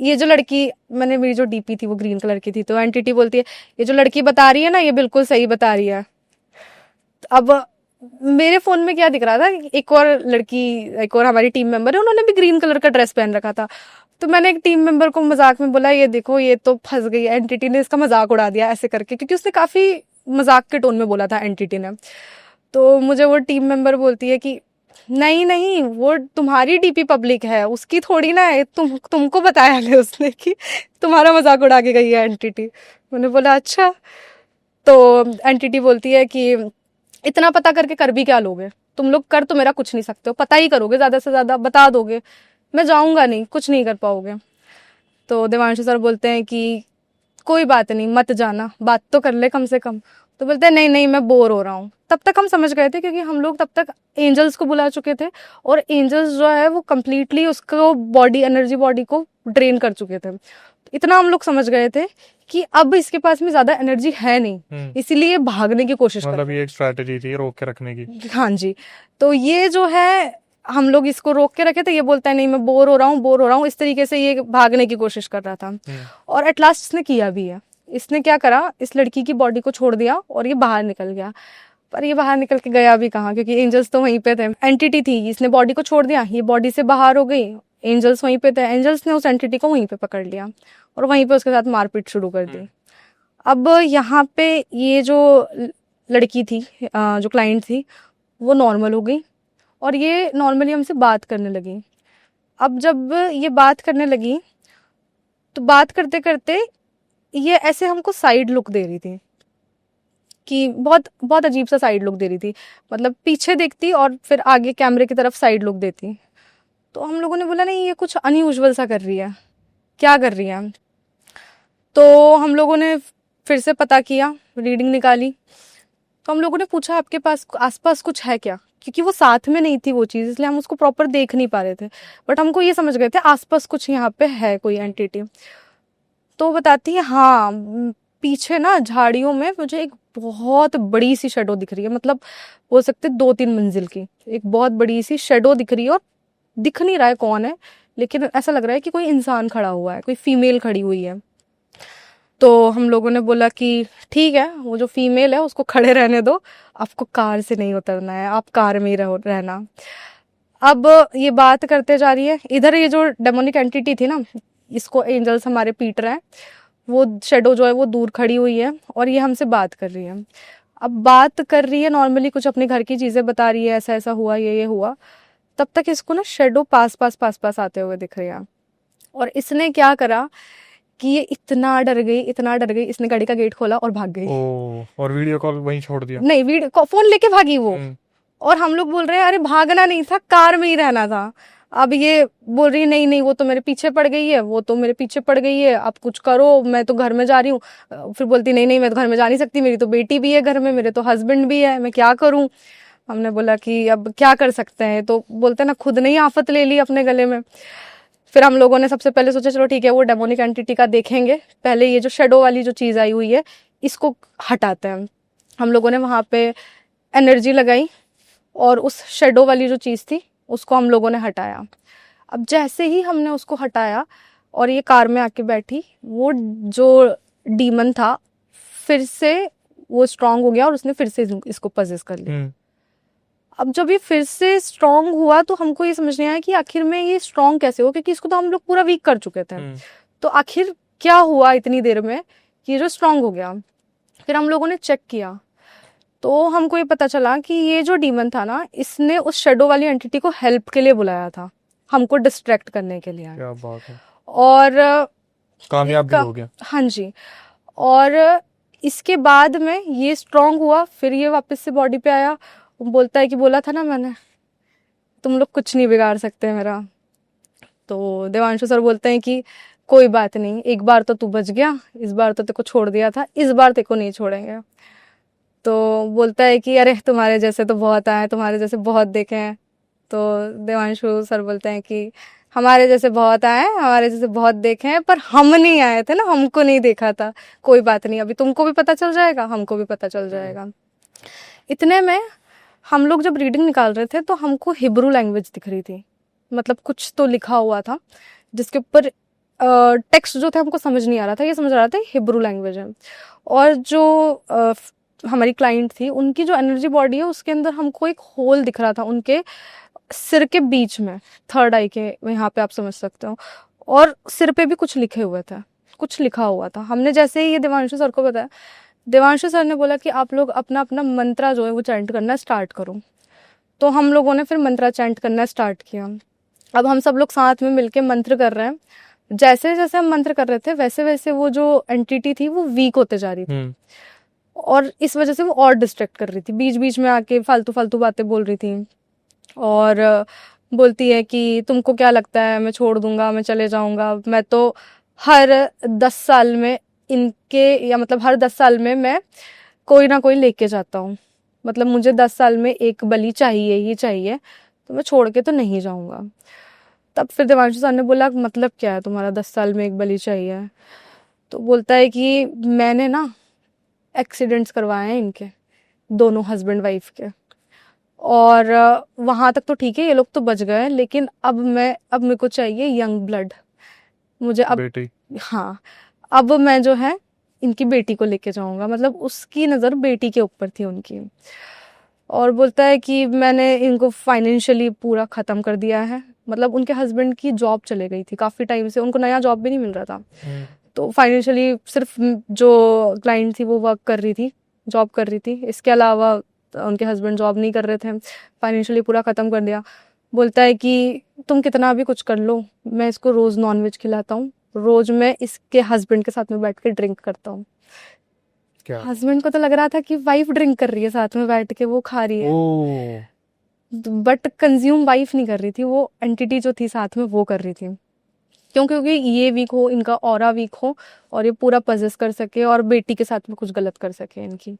ये जो लड़की, मैंने मेरी जो डीपी थी वो ग्रीन कलर की थी, तो एंटिटी बोलती है ये जो लड़की बता रही है ना, ये बिल्कुल सही बता रही है। अब मेरे फोन में क्या दिख रहा था, एक और लड़की, एक और हमारी टीम मेंबर है, उन्होंने भी ग्रीन कलर का ड्रेस पहन रखा था। तो मैंने एक टीम मेंबर को मजाक में बोला ये देखो ये तो फंस गई, एंटिटी ने इसका मजाक उड़ा दिया ऐसे करके, क्योंकि उसने काफी मजाक के टोन में बोला था एंटिटी ने। तो मुझे वो टीम मेंबर बोलती है कि नहीं नहीं, वो तुम्हारी डीपी पब्लिक है, उसकी थोड़ी ना है, तुमको बताया है उसने कि तुम्हारा मजाक उड़ा के गई है एंटिटी। मैंने बोला अच्छा। तो एंटिटी बोलती है कि इतना पता करके कर भी क्या लोगे, तुम लोग कर तो मेरा कुछ नहीं सकते हो, पता ही करोगे ज्यादा से ज्यादा, बता दोगे, मैं जाऊंगा नहीं, कुछ नहीं कर पाओगे। तो देवांशु सर बोलते हैं कि कोई बात नहीं, मत जाना, बात तो कर ले कम से कम। तो बोलते हैं नहीं नहीं, मैं बोर हो रहा हूँ। तब तक हम समझ गए थे, क्योंकि हम लोग तब तक एंजल्स को बुला चुके थे, और एंजल्स जो है वो कम्प्लीटली उसको बॉडी, एनर्जी बॉडी को ड्रेन कर चुके थे। इतना हम लोग समझ गए थे कि अब इसके पास में ज्यादा एनर्जी है नहीं, इसीलिए भागने की कोशिश कर, मतलब ये एक स्ट्रैटेजी थी रोक के रखने की। हाँ जी। तो ये जो है हम लोग इसको रोक के रखे थे, ये बोलता है नहीं मैं बोर हो रहा हूँ, बोर हो रहा हूँ, इस तरीके से ये भागने की कोशिश कर रहा था। और एट लास्ट इसने किया भी है। इसने क्या करा, इस लड़की की बॉडी को छोड़ दिया और ये बाहर निकल गया। पर ये बाहर निकल के गया भी कहाँ, क्योंकि एंजल्स तो वहीं पे थे। एंटिटी थी, इसने बॉडी को छोड़ दिया, ये बॉडी से बाहर हो गई, एंजल्स वहीं पे थे, एंजल्स ने उस एंटिटी को वहीं पे पकड़ लिया और वहीं पे उसके साथ मारपीट शुरू कर दी। अब यहाँ पे ये जो लड़की थी, जो क्लाइंट थी, वो नॉर्मल हो गई और ये नॉर्मली हमसे बात करने लगी। अब जब ये बात करने लगी तो बात करते करते ये ऐसे हमको साइड लुक दे रही थी, कि बहुत बहुत अजीब सा साइड लुक दे रही थी, मतलब पीछे देखती और फिर आगे कैमरे की तरफ साइड लुक देती। तो हम लोगों ने बोला नहीं ये कुछ अनयूजुअल सा कर रही है, क्या कर रही है। तो हम लोगों ने फिर से पता किया, रीडिंग निकाली। तो हम लोगों ने पूछा आपके पास आसपास कुछ है क्या, क्योंकि वो साथ में नहीं थी वो चीज़, इसलिए हम उसको प्रॉपर देख नहीं पा रहे थे, बट हमको ये समझ गए थे आसपास कुछ यहाँ पे है कोई एंटिटी। तो बताती है हाँ, पीछे ना झाड़ियों में मुझे एक बहुत बड़ी सी शेडो दिख रही है, मतलब हो सकते 2-3 मंजिल की एक बहुत बड़ी सी शेडो दिख रही है, और दिख नहीं रहा है कौन है, लेकिन ऐसा लग रहा है कि कोई इंसान खड़ा हुआ है, कोई फीमेल खड़ी हुई है। तो हम लोगों ने बोला कि ठीक है, वो जो फीमेल है उसको खड़े रहने दो, आपको कार से नहीं उतरना है, आप कार में ही रहना। अब ये बात करते जा रही है, इधर ये जो डेमोनिक एंटिटी थी ना, इसको एंजल्स हमारे पीट रहे हैं, वो शेडो जो है वो दूर खड़ी हुई है और ये हमसे बात कर रही है। अब बात कर रही है नॉर्मली, कुछ अपने घर की चीज़ें बता रही है, ऐसा ऐसा हुआ, ये हुआ। तब तक इसको ना शेडो पास पास आते हुए दिख रही है, और इसने क्या करा कि ये इतना डर गई, इसने गाड़ी का गेट खोला और भाग गई। और वीडियो कॉल वहीं छोड़ दिया? नहीं, वीडियो फोन लेके भागी वो, और हम लोग बोल रहे हैं अरे भागना नहीं था, कार में ही रहना था। अब ये बोल रही है नहीं नहीं वो तो मेरे पीछे पड़ गई है, वो तो मेरे पीछे पड़ गई है, आप कुछ करो, मैं तो घर में जा रही हूँ। फिर बोलती नहीं नहीं मैं तो घर में जा नहीं सकती, मेरी तो बेटी भी है घर में, मेरे तो हस्बैंड भी है, मैं क्या करूँ। हमने बोला कि अब क्या कर सकते हैं, तो बोलते ना खुद ने ही आफत ले ली अपने गले में। फिर हम लोगों ने सबसे पहले सोचा चलो ठीक है वो डेमोनिक एंटिटी का देखेंगे, पहले ये जो शेडो वाली जो चीज़ आई हुई है इसको हटाते हैं। हम लोगों ने वहाँ पे एनर्जी लगाई और उस शेडो वाली जो चीज़ थी उसको हम लोगों ने हटाया। अब जैसे ही हमने उसको हटाया और ये कार में आके बैठी, वो जो डीमन था फिर से वो स्ट्रांग हो गया और उसने फिर से इसको पजेस कर लिया। अब जब ये फिर से स्ट्रांग हुआ तो हमको ये समझ नहीं आया कि आखिर में ये स्ट्रांग कैसे हो, क्योंकि इसको तो हम लोग पूरा वीक कर चुके थे। तो आखिर क्या हुआ इतनी देर में कि ये जो स्ट्रांग हो गया। फिर हम लोगों ने चेक किया तो हमको ये पता चला कि ये जो डीमन था ना, इसने उस शेडो वाली एंटिटी को हेल्प के लिए बुलाया था, हमको डिस्ट्रैक्ट करने के लिए। क्या बात है। और कामयाब भी हो गया। हाँ जी। और इसके बाद में ये स्ट्रांग हुआ, फिर ये वापस से बॉडी पे आया। बोलता है कि बोला था ना मैंने तुम लोग कुछ नहीं बिगाड़ सकते मेरा। तो देवांशु सर बोलते हैं कि कोई बात नहीं, एक बार तो तू बच गया, इस बार तो तेरे को छोड़ दिया था, इस बार तेरे को नहीं छोड़ेंगे। तो बोलता है कि अरे तुम्हारे जैसे तो बहुत आए, तुम्हारे जैसे बहुत देखे हैं। तो देवांशु सर बोलते हैं कि हमारे जैसे बहुत आए, हमारे जैसे बहुत देखे हैं, पर हम नहीं आए थे ना, हमको नहीं देखा था। कोई बात नहीं, अभी तुमको भी पता चल जाएगा, हमको भी पता चल जाएगा। इतने में हम लोग जब रीडिंग निकाल रहे थे तो हमको हिब्रू लैंग्वेज दिख रही थी, मतलब कुछ तो लिखा हुआ था जिसके ऊपर टेक्स्ट जो थे हमको समझ नहीं आ रहा था, ये समझ आ रहा था हिब्रू लैंग्वेज है। और जो हमारी क्लाइंट थी उनकी जो एनर्जी बॉडी है उसके अंदर हमको एक होल दिख रहा था उनके सिर के बीच में, थर्ड आई के यहाँ पे, आप समझ सकते हो। और सिर पे भी कुछ लिखे हुए थे, कुछ लिखा हुआ था। हमने जैसे ही ये देवांशु सर को बताया, देवांशु सर ने बोला कि आप लोग अपना अपना मंत्रा जो है वो चैंट करना स्टार्ट करो। तो हम लोगों ने फिर मंत्रा चैंट करना स्टार्ट किया। अब हम सब लोग साथ में मिलके मंत्र कर रहे हैं। जैसे जैसे हम मंत्र कर रहे थे वैसे वैसे वो जो एंटिटी थी वो वीक होते जा रही थी, और इस वजह से वो और डिस्ट्रैक्ट कर रही थी, बीच बीच में आके फालतू फालतू बातें बोल रही थी। और बोलती है कि तुमको क्या लगता है मैं छोड़ दूंगा, मैं चले जाऊंगा, मैं तो हर 10 साल में इनके, या मतलब हर 10 साल में मैं कोई ना कोई लेके जाता हूँ, मतलब मुझे 10 साल में एक बलि चाहिए ही चाहिए, तो मैं छोड़ के तो नहीं जाऊंगा। तब फिर देवांशु सर ने बोला मतलब क्या है तुम्हारा 10 साल में एक बलि चाहिए। तो बोलता है कि मैंने ना एक्सीडेंट्स करवाए हैं इनके, दोनों हस्बैंड वाइफ के, और वहाँ तक तो ठीक है, ये लोग तो बच गए, लेकिन अब मेरे को चाहिए यंग ब्लड, मुझे अब बेटी। हाँ, अब मैं जो है इनकी बेटी को लेके जाऊंगा, मतलब उसकी नज़र बेटी के ऊपर थी उनकी। और बोलता है कि मैंने इनको फाइनेंशियली पूरा ख़त्म कर दिया है, मतलब उनके हस्बैंड की जॉब चले गई थी काफ़ी टाइम से, उनको नया जॉब भी नहीं मिल रहा था। तो फाइनेंशियली सिर्फ जो क्लाइंट थी वो वर्क कर रही थी, जॉब कर रही थी, इसके अलावा उनके हस्बैंड जॉब नहीं कर रहे थे। फाइनेंशियली पूरा ख़त्म कर दिया। बोलता है कि तुम कितना भी कुछ कर लो, मैं इसको रोज़ नॉनवेज खिलाता हूँ, रोज़ मैं इसके हस्बैंड के साथ में बैठ के ड्रिंक करता हूँ। हस्बैंड को तो लग रहा था कि वाइफ ड्रिंक कर रही है साथ में बैठ के, वो खा रही है, बट कंज्यूम वाइफ नहीं कर रही थी, वो एंटिटी जो थी साथ में वो कर रही थी। क्योंकि ये वीक हो, इनका ऑरा वीक हो, और ये पूरा पजेस कर सके और बेटी के साथ में कुछ गलत कर सके इनकी।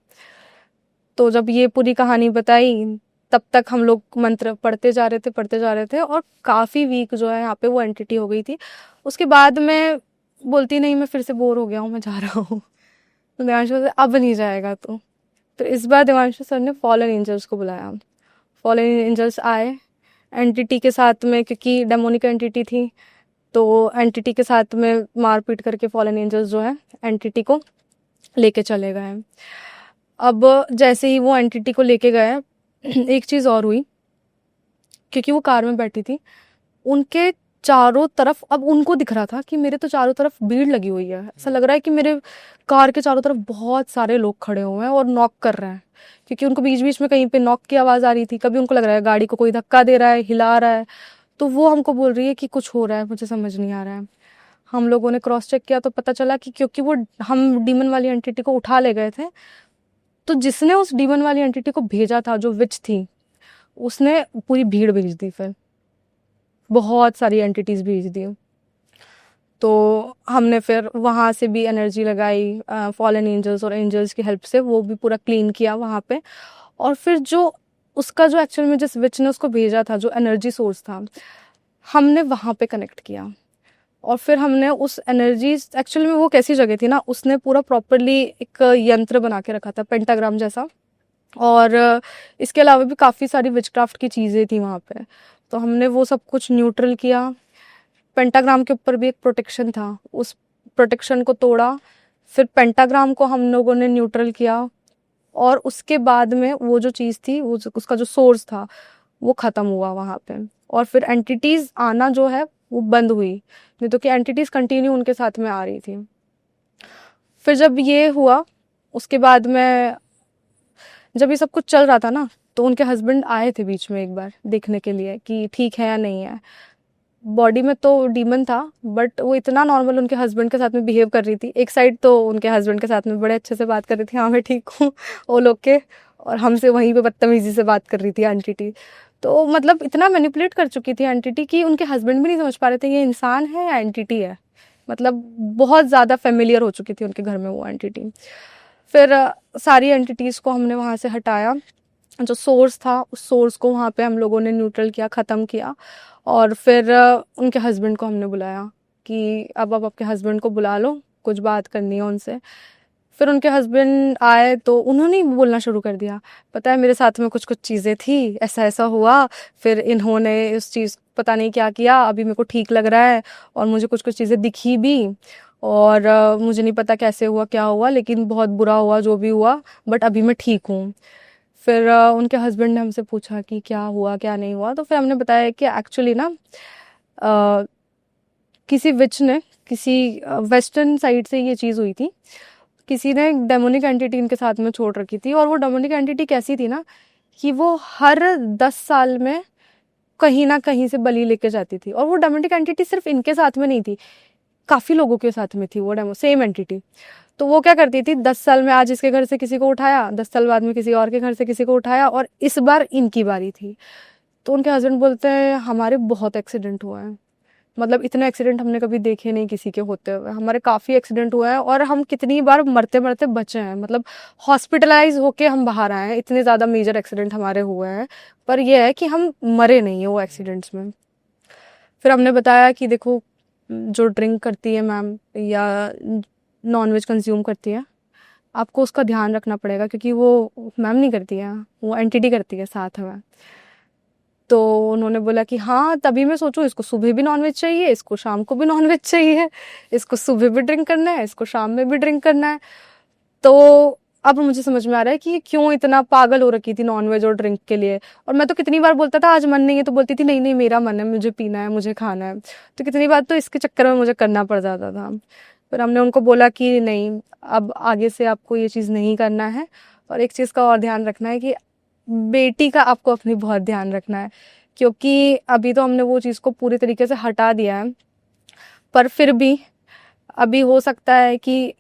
तो जब ये पूरी कहानी बताई तब तक हम लोग मंत्र पढ़ते जा रहे थे, और काफ़ी वीक जो है यहाँ पे वो एंटिटी हो गई थी। उसके बाद में बोलती नहीं मैं फिर से बोर हो गया हूँ, मैं जा रहा हूँ। तो देवांशु सर अब नहीं जाएगा तो इस बार देवांशु सर ने फॉलन एंजल्स को बुलाया। फॉलन एंजल्स आए एंटिटी के साथ में, क्योंकि डेमोनिक एंटिटी थी, तो एंटिटी के साथ में मारपीट करके फॉलन एंजल्स जो है एंटिटी को लेके चले गए। अब जैसे ही वो एंटिटी को लेके गए, एक चीज़ और हुई, क्योंकि वो कार में बैठी थी, उनके चारों तरफ, अब उनको दिख रहा था कि मेरे तो चारों तरफ भीड़ लगी हुई है, ऐसा लग रहा है कि मेरे कार के चारों तरफ बहुत सारे लोग खड़े हुए हैं और नॉक कर रहे हैं, क्योंकि उनको बीच बीच में कहीं पे नॉक की आवाज़ आ रही थी, कभी उनको लग रहा है गाड़ी को कोई धक्का दे रहा है, हिला रहा है। तो वो हमको बोल रही है कि कुछ हो रहा है, मुझे समझ नहीं आ रहा है। हम लोगों ने क्रॉस चेक किया तो पता चला कि क्योंकि वो हम डीमन वाली एंटिटी को उठा ले गए थे, तो जिसने उस डीमन वाली एंटिटी को भेजा था, जो विच थी, उसने पूरी भीड़ भेज दी, फिर बहुत सारी एंटिटीज़ भेज दी। तो हमने फिर वहाँ से भी एनर्जी लगाई, फॉलन एंजल्स और एंजल्स की हेल्प से वो भी पूरा क्लीन किया वहाँ पे। और फिर जो उसका जो एक्चुअल में जिस विच ने उसको भेजा था, जो एनर्जी सोर्स था, हमने वहाँ पे कनेक्ट किया। और फिर हमने उस एनर्जी, एक्चुअली में वो कैसी जगह थी ना, उसने पूरा प्रॉपरली एक यंत्र बना के रखा था पेंटाग्राम जैसा। और इसके अलावा भी काफ़ी सारी विचक्राफ्ट की चीज़ें थी वहाँ पे। तो हमने वो सब कुछ न्यूट्रल किया। पेंटाग्राम के ऊपर भी एक प्रोटेक्शन था, उस प्रोटेक्शन को तोड़ा। फिर पेंटाग्राम को हम लोगों ने न्यूट्रल किया। और उसके बाद में वो जो चीज़ थी, वो उसका जो सोर्स था वो ख़त्म हुआ वहाँ पे। और फिर एंटिटीज़ आना जो है वो बंद हुई, नहीं तो कि एंटिटीज़ कंटिन्यू उनके साथ में आ रही थी। फिर जब ये हुआ, उसके बाद में जब ये सब कुछ चल रहा था ना, तो उनके हस्बैंड आए थे बीच में एक बार देखने के लिए कि ठीक है या नहीं है। बॉडी में तो डीमन था, बट वो इतना नॉर्मल उनके हस्बैंड के साथ में बिहेव कर रही थी। एक साइड तो उनके हस्बैंड के साथ में बड़े अच्छे से बात कर रही थी, हाँ मैं ठीक हूँ वो लोग के, और हमसे वहीं पे बदतमीजी से बात कर रही थी एंटिटी। तो मतलब इतना मैनिपुलेट कर चुकी थी एंटिटी कि उनके हस्बैंड भी नहीं समझ पा रहे थे ये इंसान है या एंटिटी है। मतलब बहुत ज़्यादा फेमिलियर हो चुकी थी उनके घर में वो एंटिटी। फिर सारी एंटिटीज़ को हमने वहाँ से हटाया। जो सोर्स था, उस सोर्स को वहाँ पे हम लोगों ने न्यूट्रल किया, ख़त्म किया। और फिर उनके हस्बैंड को हमने बुलाया कि अब आप आपके हस्बैंड को बुला लो, कुछ बात करनी है उनसे। फिर उनके हस्बैंड आए तो उन्होंने ही बोलना शुरू कर दिया, पता है मेरे साथ में कुछ कुछ चीज़ें थी, ऐसा ऐसा हुआ, फिर इन्होंने इस चीज़ पता नहीं क्या किया, अभी मेरे को ठीक लग रहा है, और मुझे कुछ कुछ चीज़ें दिखी भी, और मुझे नहीं पता कैसे हुआ क्या हुआ, लेकिन बहुत बुरा हुआ जो भी हुआ, बट अभी मैं ठीक हूँ। फिर उनके हस्बैंड ने हमसे पूछा कि क्या हुआ क्या नहीं हुआ। तो फिर हमने बताया कि एक्चुअली ना अ, किसी विच ने, किसी वेस्टर्न साइड से ये चीज़ हुई थी। किसी ने एक डेमोनिक एंटिटी इनके साथ में छोड़ रखी थी। और वो डेमोनिक एंटिटी कैसी थी ना, कि वो हर 10 साल में कहीं ना कहीं से बलि लेके जाती थी। और वो डेमोनिक एंटिटी सिर्फ इनके साथ में नहीं थी, काफ़ी लोगों के साथ में थी वो डेमो सेम एंटिटी। तो वो क्या करती थी, 10 साल में आज इसके घर से किसी को उठाया, 10 साल बाद में किसी और के घर से किसी को उठाया, और इस बार इनकी बारी थी। तो उनके हस्बैंड बोलते हैं हमारे बहुत एक्सीडेंट हुआ है, मतलब इतने एक्सीडेंट हमने कभी देखे नहीं किसी के होते हुए, हमारे काफ़ी एक्सीडेंट हुए हैं, और हम कितनी बार मरते मरते बचे हैं, मतलब हॉस्पिटलाइज होके हम बाहर आए हैं, इतने ज़्यादा मेजर एक्सीडेंट हमारे हुए हैं, पर यह है कि हम मरे नहीं है वो एक्सीडेंट्स में। फिर हमने बताया कि देखो, जो ड्रिंक करती है मैम या नॉनवेज कंज्यूम करती है, आपको उसका ध्यान रखना पड़ेगा, क्योंकि वो मैम नहीं करती है, वो एंटिटी करती है साथ में। तो उन्होंने बोला कि हाँ, तभी मैं सोचूं इसको सुबह भी नॉनवेज चाहिए, इसको शाम को भी नॉनवेज चाहिए, इसको सुबह भी ड्रिंक करना है, इसको शाम में भी ड्रिंक करना है। तो अब मुझे समझ में आ रहा है कि ये क्यों इतना पागल हो रखी थी नॉनवेज और ड्रिंक के लिए। और मैं तो कितनी बार बोलता था आज मन नहीं है, तो बोलती थी नहीं नहीं मेरा मन है, मुझे पीना है, मुझे खाना है। तो कितनी बार तो इसके चक्कर में मुझे करना पड़ जाता था। फिर हमने उनको बोला कि नहीं, अब आगे से आपको ये चीज़ नहीं करना है। और एक चीज़ का और ध्यान रखना है कि बेटी का आपको अपनी बहुत ध्यान रखना है, क्योंकि अभी तो हमने वो चीज़ को पूरी तरीके से हटा दिया है, पर फिर भी अभी हो सकता है कि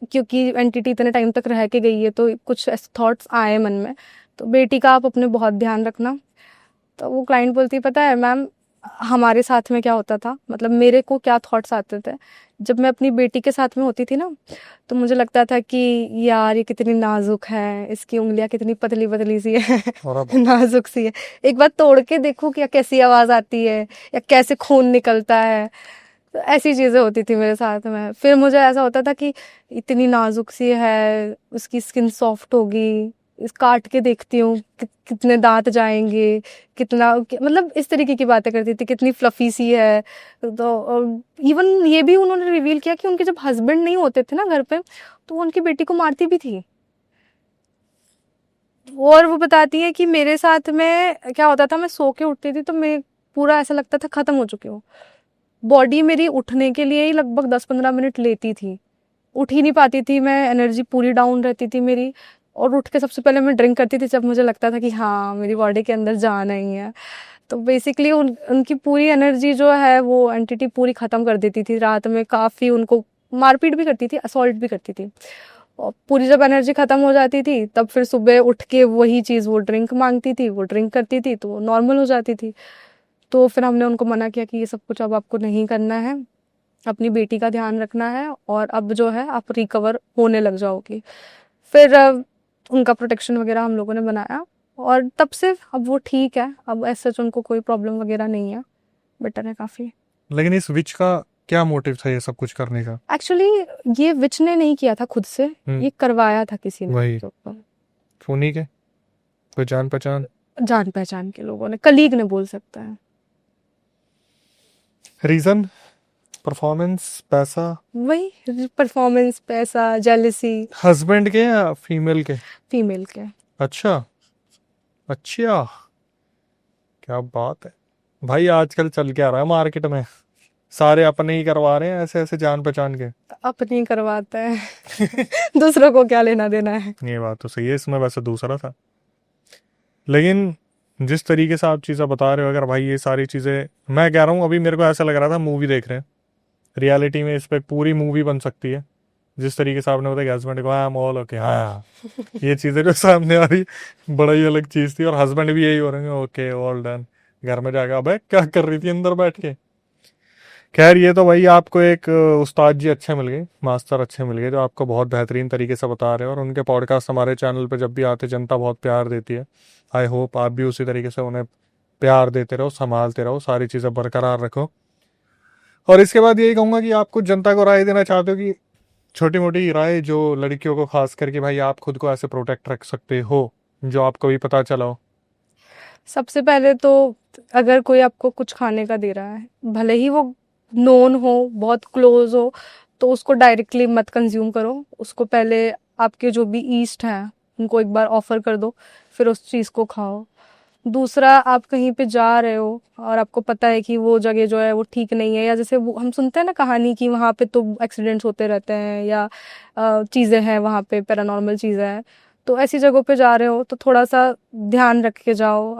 क्योंकि एंटिटी इतने टाइम तक रह के गई है तो कुछ ऐसे थॉट्स आए मन में, तो बेटी का आप अपने बहुत ध्यान रखना। तो वो क्लाइंट बोलती पता है मैम, हमारे साथ में क्या होता था, मतलब मेरे को क्या थॉट्स आते थे जब मैं अपनी बेटी के साथ में होती थी ना, तो मुझे लगता था कि यार ये कितनी नाजुक है, इसकी उंगलियां कितनी पतली पतली सी है और अब नाजुक सी है, एक बार तोड़ के देखो क्या कैसी आवाज आती है या कैसे खून निकलता है। तो ऐसी चीजें होती थी मेरे साथ में। फिर मुझे ऐसा होता था कि इतनी नाजुक सी है, उसकी स्किन सॉफ्ट होगी, इस काट के देखती हूँ कितने दांत जाएंगे, मतलब इस तरीके की बातें करती थी, कितनी फ्लफी सी है। तो इवन ये भी उन्होंने रिवील किया कि उनके जब हस्बैंड नहीं होते थे ना घर पे, तो वो उनकी बेटी को मारती भी थी। और वो बताती है कि मेरे साथ में क्या होता था, मैं सो के उठती थी तो मैं पूरा ऐसा लगता था खत्म हो चुकी हूँ। बॉडी मेरी उठने के लिए ही लगभग 10-15 मिनट लेती थी, उठ ही नहीं पाती थी मैं, एनर्जी पूरी डाउन रहती थी मेरी। और उठ के सबसे पहले मैं ड्रिंक करती थी जब मुझे लगता था कि हाँ मेरी बॉडी के अंदर जान नहीं है। तो बेसिकली उनकी पूरी एनर्जी जो है वो एंटिटी पूरी ख़त्म कर देती थी रात में, काफ़ी उनको मारपीट भी करती थी, असॉल्ट भी करती थी। और पूरी जब एनर्जी खत्म हो जाती थी तब फिर सुबह उठ के वही चीज़ वो ड्रिंक मांगती थी, वो ड्रिंक करती थी तो नॉर्मल हो जाती थी। तो फिर हमने उनको मना किया कि ये सब कुछ अब आपको नहीं करना है, अपनी बेटी का ध्यान रखना है और अब जो है आप रिकवर होने लग जाओगी। फिर उनका प्रोटेक्शन वगैरह हम लोगों ने बनाया और तब से अब वो ठीक है, अब ऐसे उनको कोई प्रॉब्लम वगैरह नहीं है, बेटर है काफ़ी। लेकिन इस विच का क्या मोटिव था ये सब कुछ करने का? एक्चुअली ये विच ने नहीं किया था खुद से, ये करवाया था किसी ने वही उसके ऊपर। उन्हीं के कोई जान पहचान जान पहचान के लोगों ने, कलीग ने बोल सकता है। रीजन परफॉर्मेंस पैसा वही परफॉर्मेंस, पैसा, जेलिसी। हस्बैंड के या फीमेल के? फीमेल के। अच्छा अच्छा, क्या बात है भाई। आजकल चल क्या रहा है मार्केट में, सारे अपने ही करवा रहे हैं ऐसे ऐसे जान पहचान के। अपनी करवाता है दूसरों को क्या लेना देना है। ये बात तो सही है, इसमें वैसे दूसरा था। लेकिन जिस तरीके से आप चीज़ें बता रहे हो, अगर भाई ये सारी चीज़ें, मैं कह रहा हूँ अभी मेरे को ऐसा लग रहा था मूवी देख रहे हैं, रियलिटी में इस पे पूरी मूवी बन सकती है। जिस तरीके से आपने बताया हस्बैंड को आई एम ऑल ओके, हाँ ये चीज़ें जो सामने आ रही, बड़ा ही अलग चीज़ थी। और हस्बैंड भी यही हो रहे हैं, ओके ऑल डन। घर में जाकर अबे क्या कर रही थी अंदर बैठ के। खैर ये तो भाई आपको एक उस्ताद जी अच्छे मिल गए, मास्टर अच्छे मिल गए जो आपको बहुत बेहतरीन तरीके से बता रहे हैं। और उनके पॉडकास्ट हमारे चैनल पे जब भी आते जनता बहुत प्यार देती है। आई होप आप भी उसी तरीके से उन्हें प्यार देते रहो, संभालते रहो, सारी चीज़ें बरकरार रखो। और इसके बाद यही कहूँगा कि आप कुछ जनता को राय देना चाहते हो कि छोटी मोटी राय जो लड़कियों को खास करके, भाई आप खुद को ऐसे प्रोटेक्ट रख सकते हो जो आपको भी पता चला हो। सबसे पहले तो अगर कोई आपको कुछ खाने का दे रहा है, भले ही वो नोन हो, बहुत क्लोज हो, तो उसको डायरेक्टली मत कंज्यूम करो। उसको पहले आपके जो भी ईस्ट हैं उनको एक बार ऑफर कर दो, फिर उस चीज़ को खाओ। दूसरा, आप कहीं पे जा रहे हो और आपको पता है कि वो जगह जो है वो ठीक नहीं है, या जैसे वो हम सुनते हैं ना कहानी कि वहाँ पे तो एक्सीडेंट्स होते रहते हैं या चीज़ें हैं वहाँ पे, पैरानॉर्मल चीज़ें हैं, तो ऐसी जगहों पे जा रहे हो तो थोड़ा सा ध्यान रख के जाओ,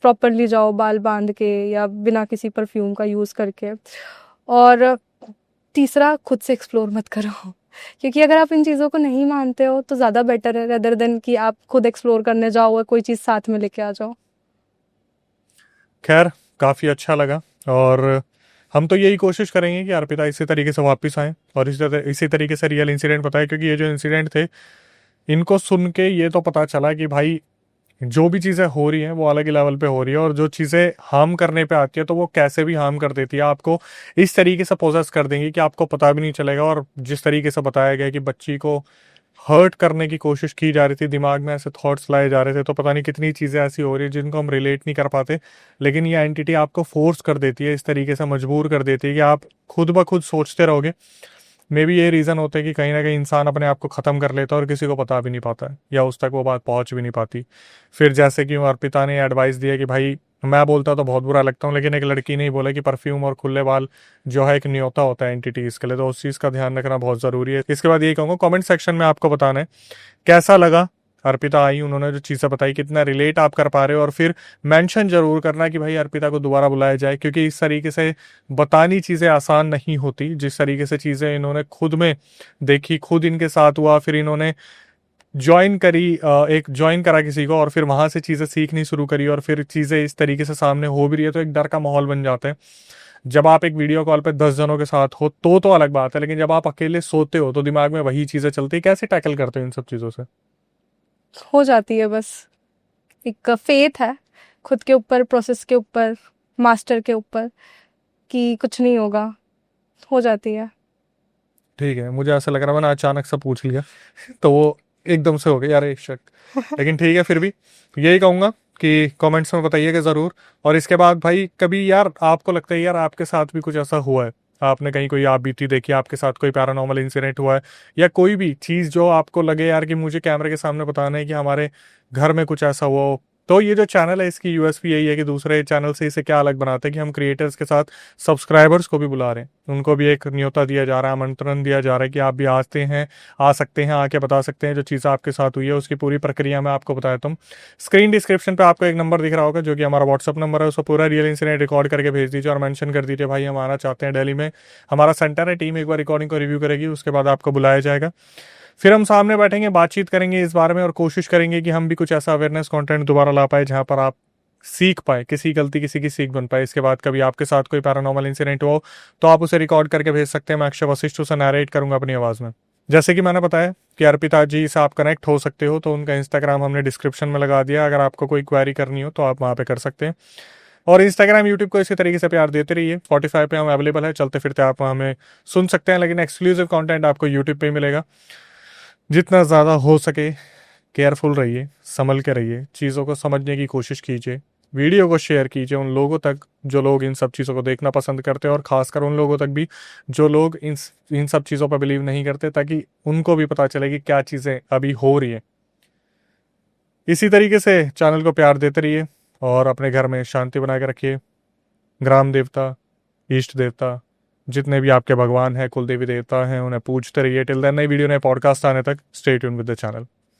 प्रॉपरली जाओ, बाल बांध के या बिना किसी परफ्यूम का यूज़ करके। और तीसरा, खुद से एक्सप्लोर मत करो क्योंकि अगर आप इन चीज़ों को नहीं मानते हो तो ज़्यादा बेटर है रेदर देन कि आप खुद एक्सप्लोर करने जाओ और कोई चीज़ साथ में लेके आ जाओ। खैर काफ़ी अच्छा लगा, और हम तो यही कोशिश करेंगे कि अर्पिता इसी तरीके से वापस आएँ और इसी तरीके से रियल इंसिडेंट बताए। क्योंकि ये जो इंसिडेंट थे इनको सुन के ये तो पता चला कि भाई जो भी चीज़ें हो रही हैं वो अलग ही लेवल पे हो रही है, और जो चीज़ें हार्म करने पे आती है तो वो कैसे भी हार्म कर देती है, आपको इस तरीके से पोजेस कर देंगी कि आपको पता भी नहीं चलेगा। और जिस तरीके से बताया गया कि बच्ची को हर्ट करने की कोशिश की जा रही थी, दिमाग में ऐसे थॉट्स लाए जा रहे थे, तो पता नहीं कितनी चीज़ें ऐसी हो रही है जिनको हम रिलेट नहीं कर पाते। लेकिन ये एंटिटी आपको फोर्स कर देती है, इस तरीके से मजबूर कर देती है कि आप खुद ब खुद सोचते रहोगे। मे बी ये रीज़न होता है कि कहीं ना कहीं इंसान अपने आप को ख़त्म कर लेता है और किसी को पता भी नहीं पाता है, या उस तक वो बात पहुंच भी नहीं पाती। फिर जैसे कि अर्पिता ने एडवाइस दिया कि भाई मैं बोलता तो बहुत बुरा लगता हूँ, लेकिन एक लड़की नहीं बोला कि परफ्यूम और खुले बाल जो है एक न्योता होता है एंटिटीज़ के लिए, तो उस चीज़ का ध्यान रखना बहुत ज़रूरी है। इसके बाद यही कहूँगा, कमेंट सेक्शन में आपको बताना है कैसा लगा अर्पिता आई, उन्होंने जो चीज़ें बताई कितना रिलेट आप कर पा रहे हो। और फिर मेंशन जरूर करना कि भाई अर्पिता को दोबारा बुलाया जाए, क्योंकि इस तरीके से बतानी चीज़ें आसान नहीं होती। जिस तरीके से चीज़ें इन्होंने खुद में देखी, खुद इनके साथ हुआ, फिर इन्होंने ज्वाइन करी, एक ज्वाइन करा किसी को, और फिर वहां से चीज़ें सीखनी शुरू करी, और फिर चीज़ें इस तरीके से सामने हो भी रही है तो एक डर का माहौल बन जाता है। जब आप एक वीडियो कॉल पे 10 जनों के साथ हो तो अलग बात है, लेकिन जब आप अकेले सोते हो तो दिमाग में वही चीज़ें चलती है। कैसे टैकल करते हो इन सब चीज़ों से? हो जाती है, बस एक फेथ है खुद के ऊपर, प्रोसेस के ऊपर, मास्टर के ऊपर, कि कुछ नहीं होगा, हो जाती है। ठीक है, मुझे ऐसा लग रहा है मैंने अचानक से पूछ लिया तो वो एकदम से हो गया यार एक शक। लेकिन ठीक है, फिर भी यही कहूँगा कि कमेंट्स में बताइएगा ज़रूर। और इसके बाद भाई कभी यार आपको लगता है यार आपके साथ भी कुछ ऐसा हुआ है, आपने कहीं कोई आप बीती देखी, आपके साथ कोई पैरानॉर्मल इंसिडेंट हुआ है, या कोई भी चीज़ जो आपको लगे यार कि मुझे कैमरे के सामने बताना है कि हमारे घर में कुछ ऐसा हुआ हो, तो ये जो चैनल है इसकी यूएसपी यही है कि दूसरे चैनल से इसे क्या अलग बनाते हैं कि हम क्रिएटर्स के साथ सब्सक्राइबर्स को भी बुला रहे हैं, उनको भी एक न्योता दिया जा रहा है, आमंत्रण दिया जा रहा है कि आप भी आते हैं, आ सकते हैं, आके बता सकते हैं जो चीज़ आपके साथ हुई है, उसकी पूरी प्रक्रिया मैं आपको बताया। तुम स्क्रीन डिस्क्रिप्शन पे आपको एक नंबर दिख रहा होगा जो कि हमारा व्हाट्सअप नंबर है, उसको पूरा रियल इंसिडेंट रिकॉर्ड करके भेज दीजिए और मेंशन कर दीजिए भाई हम आना चाहते हैं दिल्ली में, हमारा सेंटर है, टीम एक बार रिकॉर्डिंग को रिव्यू करेगी, उसके बाद आपको बुलाया जाएगा। फिर हम सामने बैठेंगे, बातचीत करेंगे इस बारे में और कोशिश करेंगे कि हम भी कुछ ऐसा अवेयरनेस कंटेंट दोबारा ला पाए जहां पर आप सीख पाए, किसी गलती किसी की सीख बन पाए। इसके बाद कभी आपके साथ कोई पैरानॉर्मल इंसिडेंट हो तो आप उसे रिकॉर्ड करके भेज सकते हैं, मैं अक्षय वशिष्ठ उसे नरेट करूंगा अपनी आवाज़ में। जैसे कि मैंने बताया कि अर्पिता जी से आप कनेक्ट हो सकते हो, तो उनका इंस्टाग्राम हमने डिस्क्रिप्शन में लगा दिया, अगर आपको कोई क्वेरी करनी हो तो आप वहाँ पे कर सकते हैं। और इंस्टाग्राम यूट्यूब को इसी तरीके से प्यार देते रहिए। 45 पे हम अवेलेबल है, चलते फिरते आप हमें सुन सकते हैं, लेकिन एक्सक्लूसिव कंटेंट आपको यूट्यूब पे ही मिलेगा। जितना ज़्यादा हो सके केयरफुल रहिए, संभल के रहिए, चीज़ों को समझने की कोशिश कीजिए, वीडियो को शेयर कीजिए उन लोगों तक जो लोग इन सब चीज़ों को देखना पसंद करते हैं, और ख़ासकर उन लोगों तक भी जो लोग इन सब चीज़ों पर बिलीव नहीं करते, ताकि उनको भी पता चले कि क्या चीज़ें अभी हो रही हैं। इसी तरीके से चैनल को प्यार देते रहिए और अपने घर में शांति बना के रखिए। ग्राम देवता, इष्ट देवता, जितने भी आपके भगवान हैं, कुल देवी देवता हैं, उन्हें पूजते रहिए। टिल देन नई वीडियो नए पॉडकास्ट आने तक stay tune with the channel.